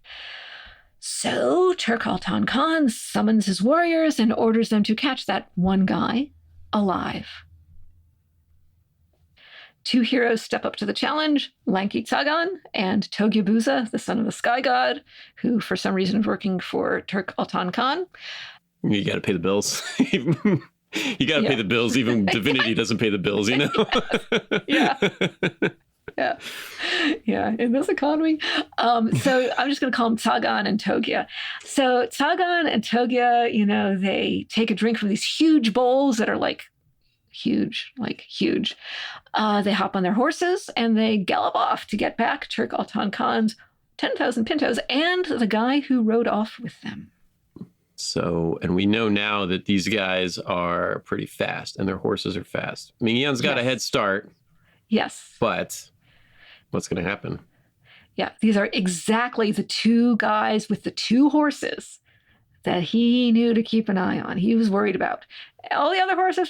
So Turk-Altan Khan summons his warriors and orders them to catch that one guy alive. Two heroes step up to the challenge, Lanky Tsagan and Togyabuza, the son of the sky god, who for some reason is working for Turk-Altan Khan. You got to pay the bills. You got to pay the bills. Even divinity doesn't pay the bills, you know? Yeah. Yeah. Yeah. In this economy. So I'm just going to call them Tsagan and Togya. So Tsagan and Togya, you know, they take a drink from these huge bowls that are like huge. They hop on their horses and they gallop off to get back Turk-Altan Khan's 10,000 pintos and the guy who rode off with them. So, and we know now that these guys are pretty fast and their horses are fast. Mingyan's got a head start. Yes. But what's going to happen? Yeah, these are exactly the two guys with the two horses that he knew to keep an eye on. He was worried about. All the other horses,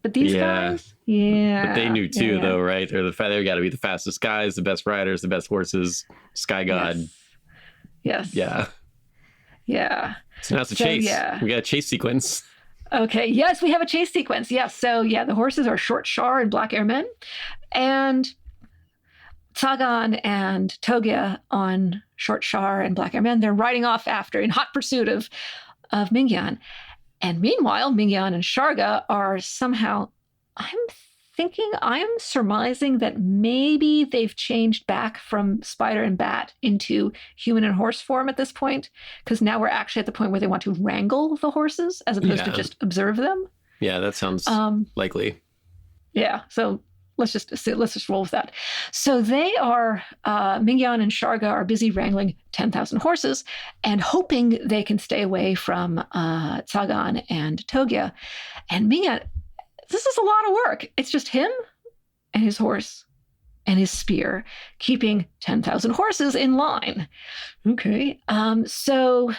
but these guys, But they knew too, though, right? They've got to be the fastest guys, the best riders, the best horses, Sky God. Yes. Yeah. Yeah. So now it's a chase. Yeah. We got a chase sequence. Okay. Yes, we have a chase sequence. Yes. So the horses are Short Shar and Black Air Men. And Tsagan and Togya on Short Shar and Black Air Men, they're riding off after in hot pursuit of Mingyan. And meanwhile, Mingyan and Sharga are somehow, I'm surmising that maybe they've changed back from spider and bat into human and horse form at this point, because now we're actually at the point where they want to wrangle the horses as opposed to just observe them. Yeah, that sounds likely. Yeah, so let's just roll with that. So they are, Mingyan and Sharga are busy wrangling 10,000 horses and hoping they can stay away from Tsagan and Togya. And Mingyan, this is a lot of work. It's just him and his horse and his spear keeping 10,000 horses in line. Okay. So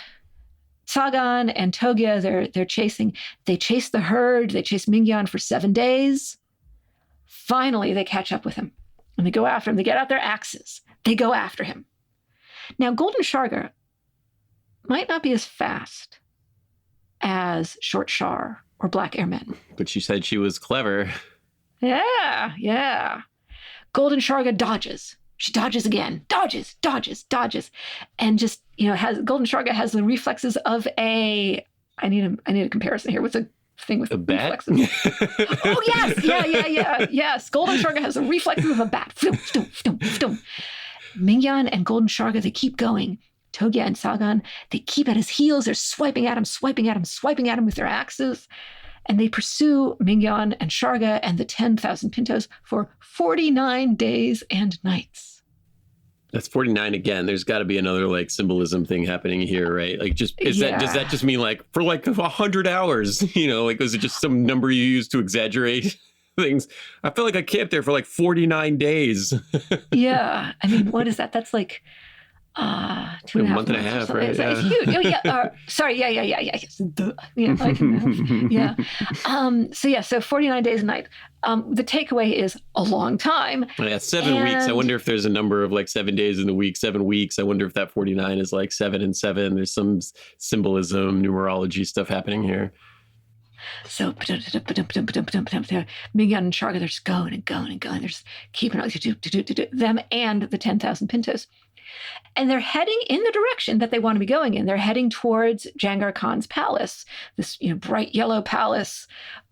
Tsagan and Togya, they're chasing. They chase the herd. They chase Mingyan for 7 days. Finally, they catch up with him and they go after him. They get out their axes. They go after him. Now, Golden Sharga might not be as fast as Short Shar or Black Air Men. But she said she was clever. Yeah. Golden Sharga dodges. She dodges again. Dodges. And just, Golden Sharga has the reflexes of I need a comparison here. What's a thing with a bat? Oh, yes. Yes. Golden Sharga has the reflexes of a bat. Mingyan and Golden Sharga, they keep going. Togya and Tsagan, they keep at his heels. They're swiping at him with their axes. And they pursue Mingyan and Sharga and the 10,000 pintos for 49 days and nights. That's 49 again. There's got to be another symbolism thing happening here, right? Does that just mean for 100 hours? Was it just some number you use to exaggerate things? I feel like I camped there for 49 days. Yeah. I mean, what is that? That's 2.5 month and a half, right? It's huge. Oh, yeah. Sorry. Yeah. Yes. Yeah. I can yeah. So 49 days a night. The takeaway is a long time. Yeah, 7 weeks. I wonder if there's a number of 7 days in the week, 7 weeks. I wonder if that 49 is 7 and 7. There's some symbolism, numerology stuff happening here. So Mingyan and Sharga, they're just going and going. They're just keeping up them and the 10,000 pintos. And they're heading in the direction that they want to be going in. They're heading towards Jangar Khan's palace, this bright yellow palace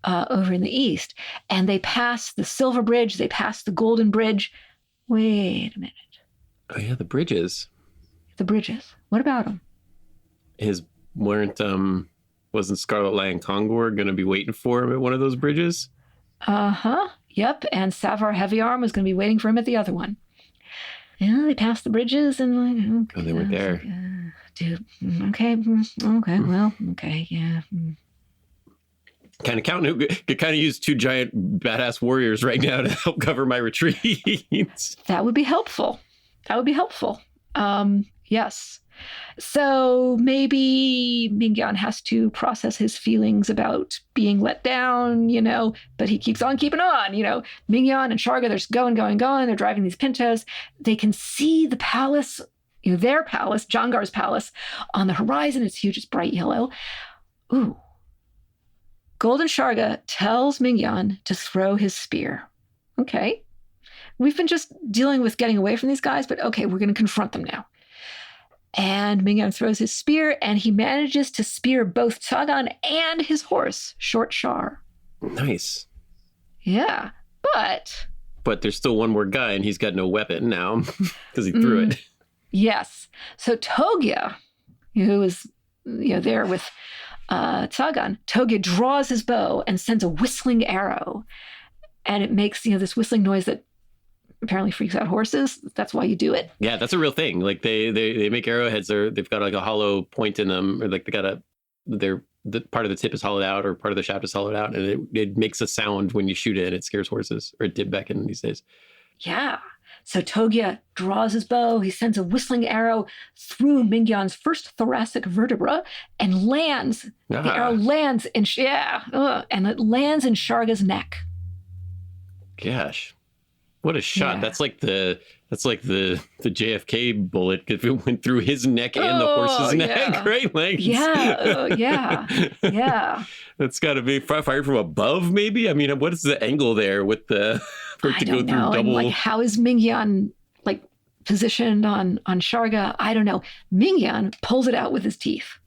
over in the east. And they pass the Silver Bridge. They pass the Golden Bridge. Wait a minute. Oh, yeah, the bridges. The bridges. What about them? Wasn't Scarlet Khongor going to be waiting for him at one of those bridges? Uh-huh. Yep. And Savar Heavyarm was going to be waiting for him at the other one. Yeah, they passed the bridges and they were there. dude. Okay. Okay. Well, okay. Yeah. Kind of could kind of use 2 giant badass warriors right now to help cover my retreats. That would be helpful. Yes. So maybe Mingyan has to process his feelings about being let down, but he keeps on keeping on, Mingyan and Sharga, they're just going. They're driving these pintos. They can see the palace, their palace, Jangar's palace on the horizon. It's huge. It's bright yellow. Ooh. Golden Sharga tells Mingyan to throw his spear. Okay. We've been just dealing with getting away from these guys, but okay, we're going to confront them now. And Mingyan throws his spear, and he manages to spear both Tsagan and his horse, Short Shar. Nice. Yeah, but there's still one more guy, and he's got no weapon now because he threw it. Yes. So Togya, who is there with Tsagan, Togya draws his bow and sends a whistling arrow, and it makes this whistling noise that apparently freaks out horses. That's why you do it. Yeah, that's a real thing. Like they make arrowheads. They've got like a hollow point in them, or like the part of the tip is hollowed out, or part of the shaft is hollowed out, and it makes a sound when you shoot it, and it scares horses, or it did back in these days. Yeah. So Togya draws his bow. He sends a whistling arrow through Mingyan's first thoracic vertebra and lands. The arrow lands in and it lands in Sharga's neck. Gosh. What a shot. Yeah. That's like the JFK bullet if it went through his neck and the horse's neck, right? Like, yeah. That's got to be fired from above, maybe? I mean, what is the angle there with for it to go through double? And like, how is Mingyan positioned on Sharga? I don't know. Mingyan pulls it out with his teeth.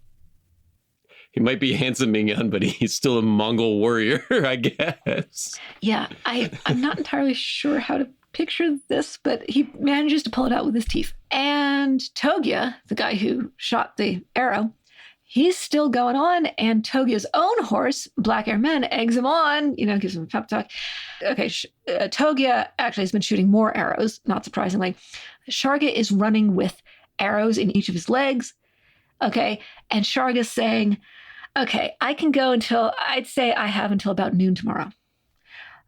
He might be handsome Mingyan, but he's still a Mongol warrior, I guess. Yeah, I'm not entirely sure how to picture this, but he manages to pull it out with his teeth. And Togya, the guy who shot the arrow, he's still going on, and Togya's own horse, Black Airman, eggs him on, gives him a pep talk. Okay, Togya actually has been shooting more arrows, not surprisingly. Sharga is running with arrows in each of his legs. Okay, and Sharga's saying, okay, I can go I'd say I have until about noon tomorrow.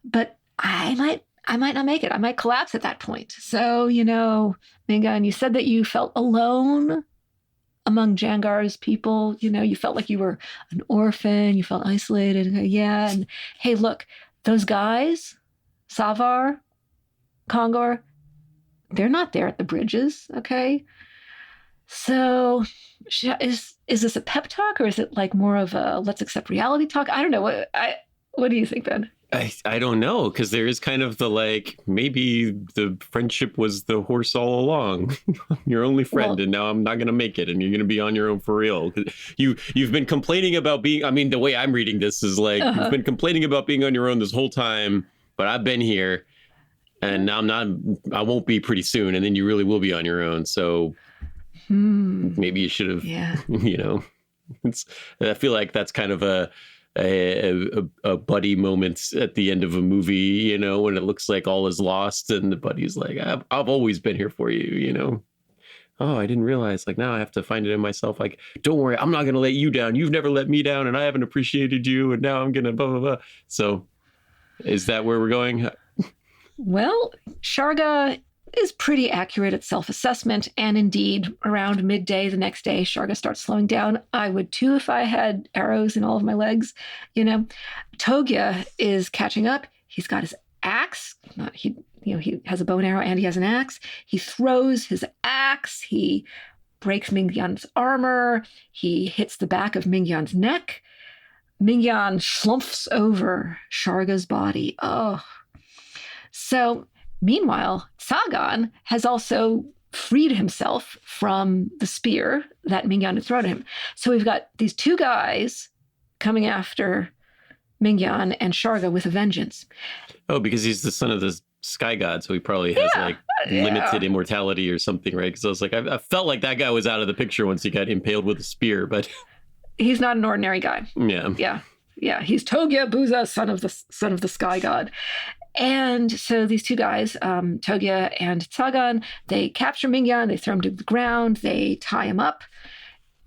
But I might not make it. I might collapse at that point. So, Mingyan, you said that you felt alone among Jangar's people. You felt like you were an orphan. You felt isolated. Yeah. And hey, look, those guys, Savar, Khongor, they're not there at the bridges. Okay. So is this a pep talk, or is it like more of a let's accept reality talk? I don't know. What do you think, Ben? I don't know, because there is kind of the maybe the friendship was the horse all along. Your only friend, and now I'm not going to make it, and you're going to be on your own for real. You've been complaining about being. I mean, the way I'm reading this is you've been complaining about being on your own this whole time, but I've been here, and now I'm not. I won't be pretty soon, and then you really will be on your own. So. Maybe you should have, I feel like that's kind of a buddy moment at the end of a movie, when it looks like all is lost and the buddy's like, I've always been here for you, Oh, I didn't realize, now I have to find it in myself. Don't worry, I'm not going to let you down. You've never let me down, and I haven't appreciated you, and now I'm going to blah, blah, blah. So is that where we're going? Well, Sharga is pretty accurate at self-assessment, and indeed, around midday the next day, Sharga starts slowing down. I would too if I had arrows in all of my legs. Togya is catching up. He's got his axe. He has a bow and arrow, and he has an axe. He throws his axe. He breaks Mingyan's armor. He hits the back of Mingyan's neck. Mingyan slumps over Sharga's body. Oh, so. Meanwhile, Tsagan has also freed himself from the spear that Mingyan had thrown at him. So we've got these two guys coming after Mingyan and Sharga with a vengeance. Oh, because he's the son of the sky god, so he probably has limited immortality or something, right? Because I was I felt like that guy was out of the picture once he got impaled with a spear, but he's not an ordinary guy. Yeah. He's Togya Buza, son of the sky god. And so these two guys, Togya and Tsagan, they capture Mingyan, they throw him to the ground, they tie him up,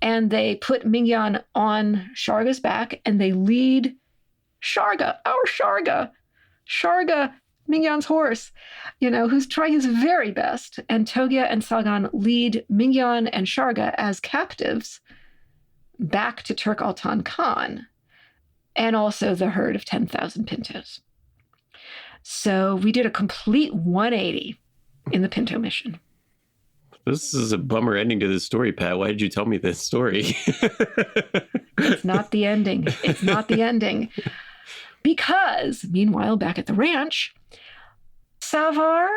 And they put Mingyan on Sharga's back, and they lead Sharga, Mingyan's horse, who's trying his very best. And Togia and Sagan lead Mingyan and Sharga as captives back to Turk Altan Khan, and also the herd of 10,000 pintos. So we did a complete 180 in the pinto mission. This is a bummer ending to this story, Pat. Why did you tell me this story? It's not the ending. It's not the ending. Because, meanwhile, back at the ranch, Savar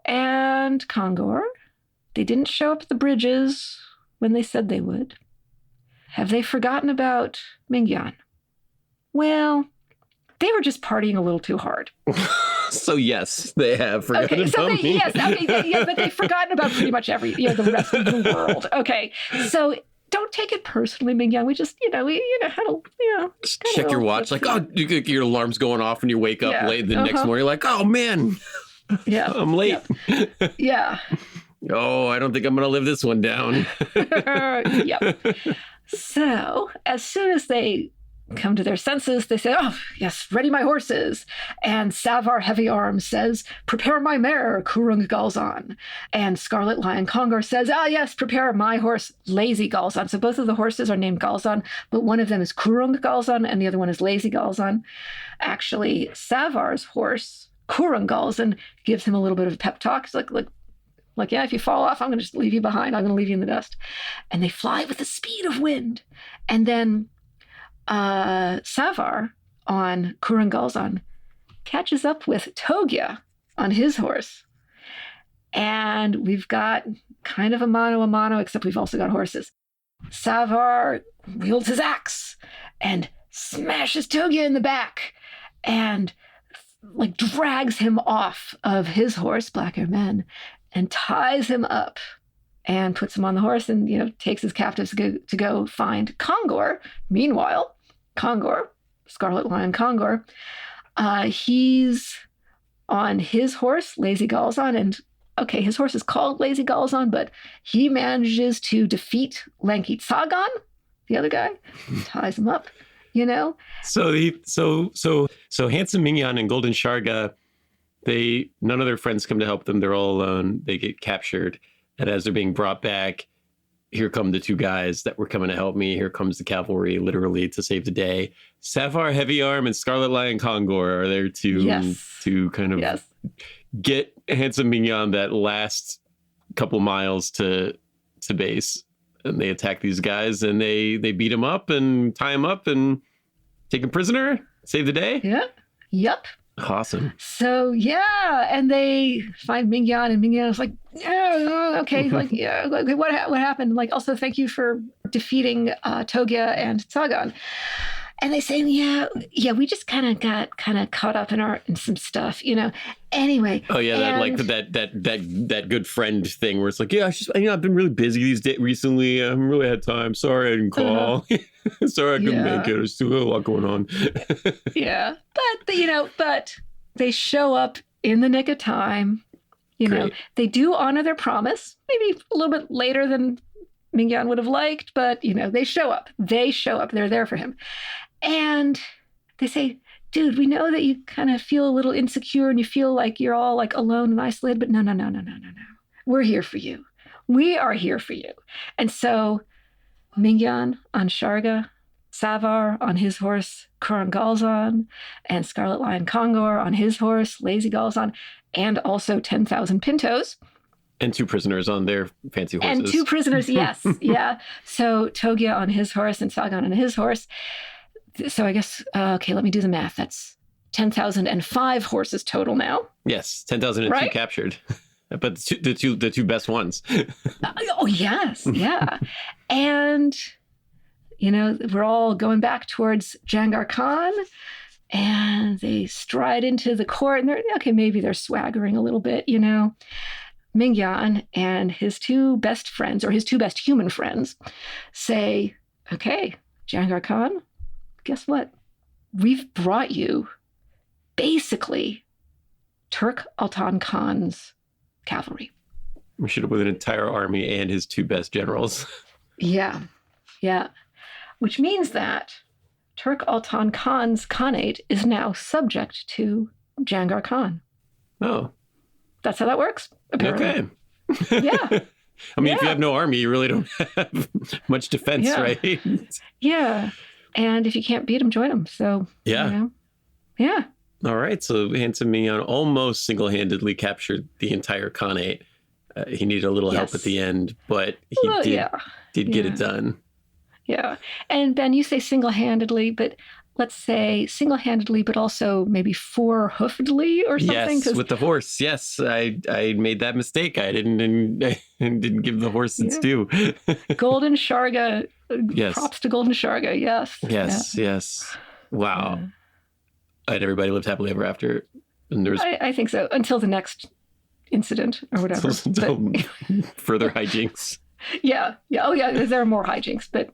and Khongor, they didn't show up at the bridges when they said they would. Have they forgotten about Mingyan? Well, they were just partying a little too hard. So yes, they have forgotten about me. Yes, but they've forgotten about pretty much the rest of the world. Okay, so don't take it personally, Mingyan. We just, just check your watch, like, your alarm's going off, and you wake up late the next morning, like, oh man, I'm late. Yeah. Oh, I don't think I'm gonna live this one down. Yep. So as soon as they come to their senses, they say, oh, yes, ready my horses. And Savar Heavy Arms says, prepare my mare, Kurung Galzan. And Scarlet Khongor says, yes, prepare my horse, Lazy Galzan. So both of the horses are named Galzan, but one of them is Kurung Galzan and the other one is Lazy Galzan. Actually, Savar's horse, Kurung Galzan, gives him a little bit of a pep talk. It's like, yeah, if you fall off, I'm going to just leave you behind. I'm going to leave you in the dust. And they fly with the speed of wind. And then Savar on Kurung Galzan catches up with Togia on his horse. And we've got kind of a mano, except we've also got horses. Savar wields his axe and smashes Togia in the back and drags him off of his horse, Black Hair Men, and ties him up and puts him on the horse and, takes his captives to go find Khongor. Meanwhile, Khongor, Scarlet Khongor, he's on his horse, Lazy Galzan, and his horse is called Lazy Galzan, but he manages to defeat Lanky Sagan, the other guy, ties him up, So Handsome Mingyan and Golden Sharga, none of their friends come to help them. They're all alone. They get captured, and as they're being brought back, here come the two guys that were coming to help me. Here comes the cavalry, literally, to save the day. Savar Heavy Arm and Scarlet Khongor are there to kind of get Handsome Mingyan that last couple miles to base. And they attack these guys, and they beat him up and tie him up and take him prisoner, save the day. Yeah. Yep. Awesome. So, and they find Mingyan, and Mingyan is like, okay, what happened? Also, thank you for defeating Togia and Sagan. And they say, we just kind of got caught up in some stuff, Anyway. Oh yeah, that good friend thing where it's like, I've been really busy these days recently. I haven't really had time. Sorry I didn't call. Sorry I couldn't make it. There's still a lot going on. Yeah, but they show up in the nick of time. They do honor their promise, maybe a little bit later than Mingyan would have liked, but they show up. They're there for him. And they say, dude, we know that you kind of feel a little insecure and you feel like you're all alone and isolated, but no. We're here for you. We are here for you. And so Mingyan on Sharga, Savar on his horse, Kurung Galzan, and Scarlet Khongor on his horse, Lazy Galzan, and also 10,000 pintos. And two prisoners on their fancy horses. And two prisoners, yes. Yeah. So Togia on his horse and Sagan on his horse. So I guess, let me do the math. That's 10,005 horses total now. Yes, 10,002 captured. But the two best ones. Oh, yes. Yeah. And, we're all going back towards Jangar Khan. And they stride into the court. And maybe they're swaggering a little bit, Mingyan and his two best friends, or his two best human friends, say, okay, Jangar Khan, guess what? We've brought you basically Turk Altan Khan's cavalry. We should have with an entire army and his two best generals. Yeah. Yeah. Which means that Turk Altan Khan's Khanate is now subject to Jangar Khan. Oh. That's how that works, apparently. Okay. Yeah. I mean, if you have no army, you really don't have much defense, right? Yeah. And if you can't beat them, join them. So, yeah. Yeah. All right. So Handsome Mingyan almost single-handedly captured the entire Khanate. He needed a little help at the end, but he did get it done. Yeah. And Ben, you say single-handedly, but let's say single-handedly, but also maybe four-hoofedly or something. Yes, with the horse. Yes, I made that mistake. I didn't give the horse its due. Golden Sharga. Yes. Props to Golden Sharga. Yes. Yes. Wow. And everybody lived happily ever after. And there's I think so, until the next incident or whatever. Further hijinks. Yeah. Oh, yeah. There are more hijinks, but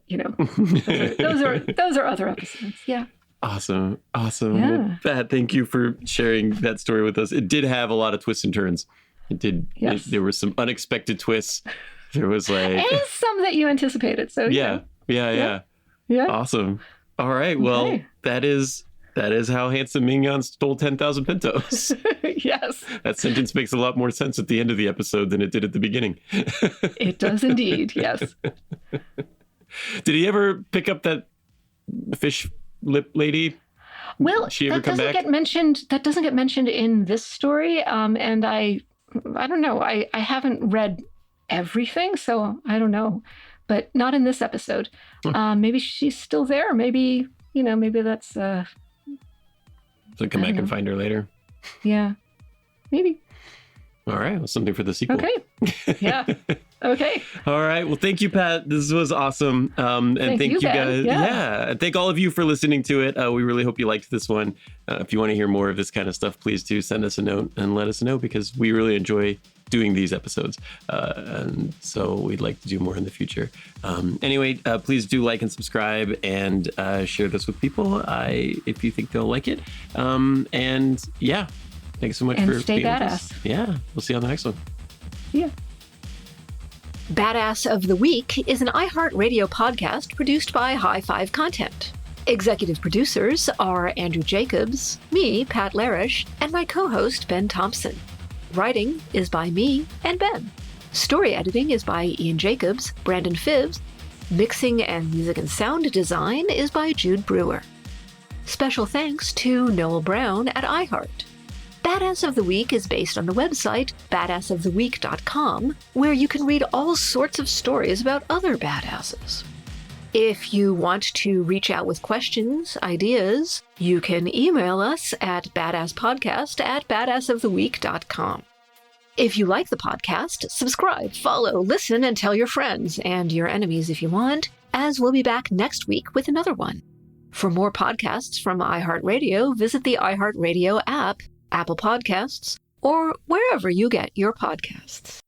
those are other episodes. Yeah. Awesome. Yeah. Well, Pat, thank you for sharing that story with us. It did have a lot of twists and turns. It did. Yes. There were some unexpected twists. There was and some that you anticipated. So yeah. Awesome. All right. Well, that is how Handsome Mingyan stole 10,000 pintos. Yes. That sentence makes a lot more sense at the end of the episode than it did at the beginning. It does indeed, yes. Did he ever pick up that fish lip lady? Well, she ever that doesn't get mentioned in this story. And I don't know. I haven't read everything, so I don't know. But not in this episode. Maybe she's still there. Maybe that's... So come back and find her later. Yeah, maybe. All right. Well, something for the sequel. Okay. Yeah. Okay. All right. Well, thank you, Pat. This was awesome. And thank you guys. Yeah. And thank all of you for listening to it. We really hope you liked this one. If you want to hear more of this kind of stuff, please do send us a note and let us know, because we really enjoy doing these episodes. And so we'd like to do more in the future. Anyway, please do like and subscribe and share this with people if you think they'll like it. And yeah, thanks so much for stay being badass. with us. Yeah, we'll see you on the next one. Yeah. Badass of the Week is an iHeartRadio podcast produced by High Five Content. Executive producers are Andrew Jacobs, me, Pat Larish, and my co-host, Ben Thompson. Writing is by me and Ben. Story editing is by Ian Jacobs, Brandon Phibbs. Mixing and music and sound design is by Jude Brewer. Special thanks to Noel Brown at iHeart. Badass of the Week is based on the website badassoftheweek.com, where you can read all sorts of stories about other badasses. If you want to reach out with questions, ideas, you can email us at badasspodcast@badassoftheweek.com. If you like the podcast, subscribe, follow, listen, and tell your friends and your enemies if you want, as we'll be back next week with another one. For more podcasts from iHeartRadio, visit the iHeartRadio app, Apple Podcasts, or wherever you get your podcasts.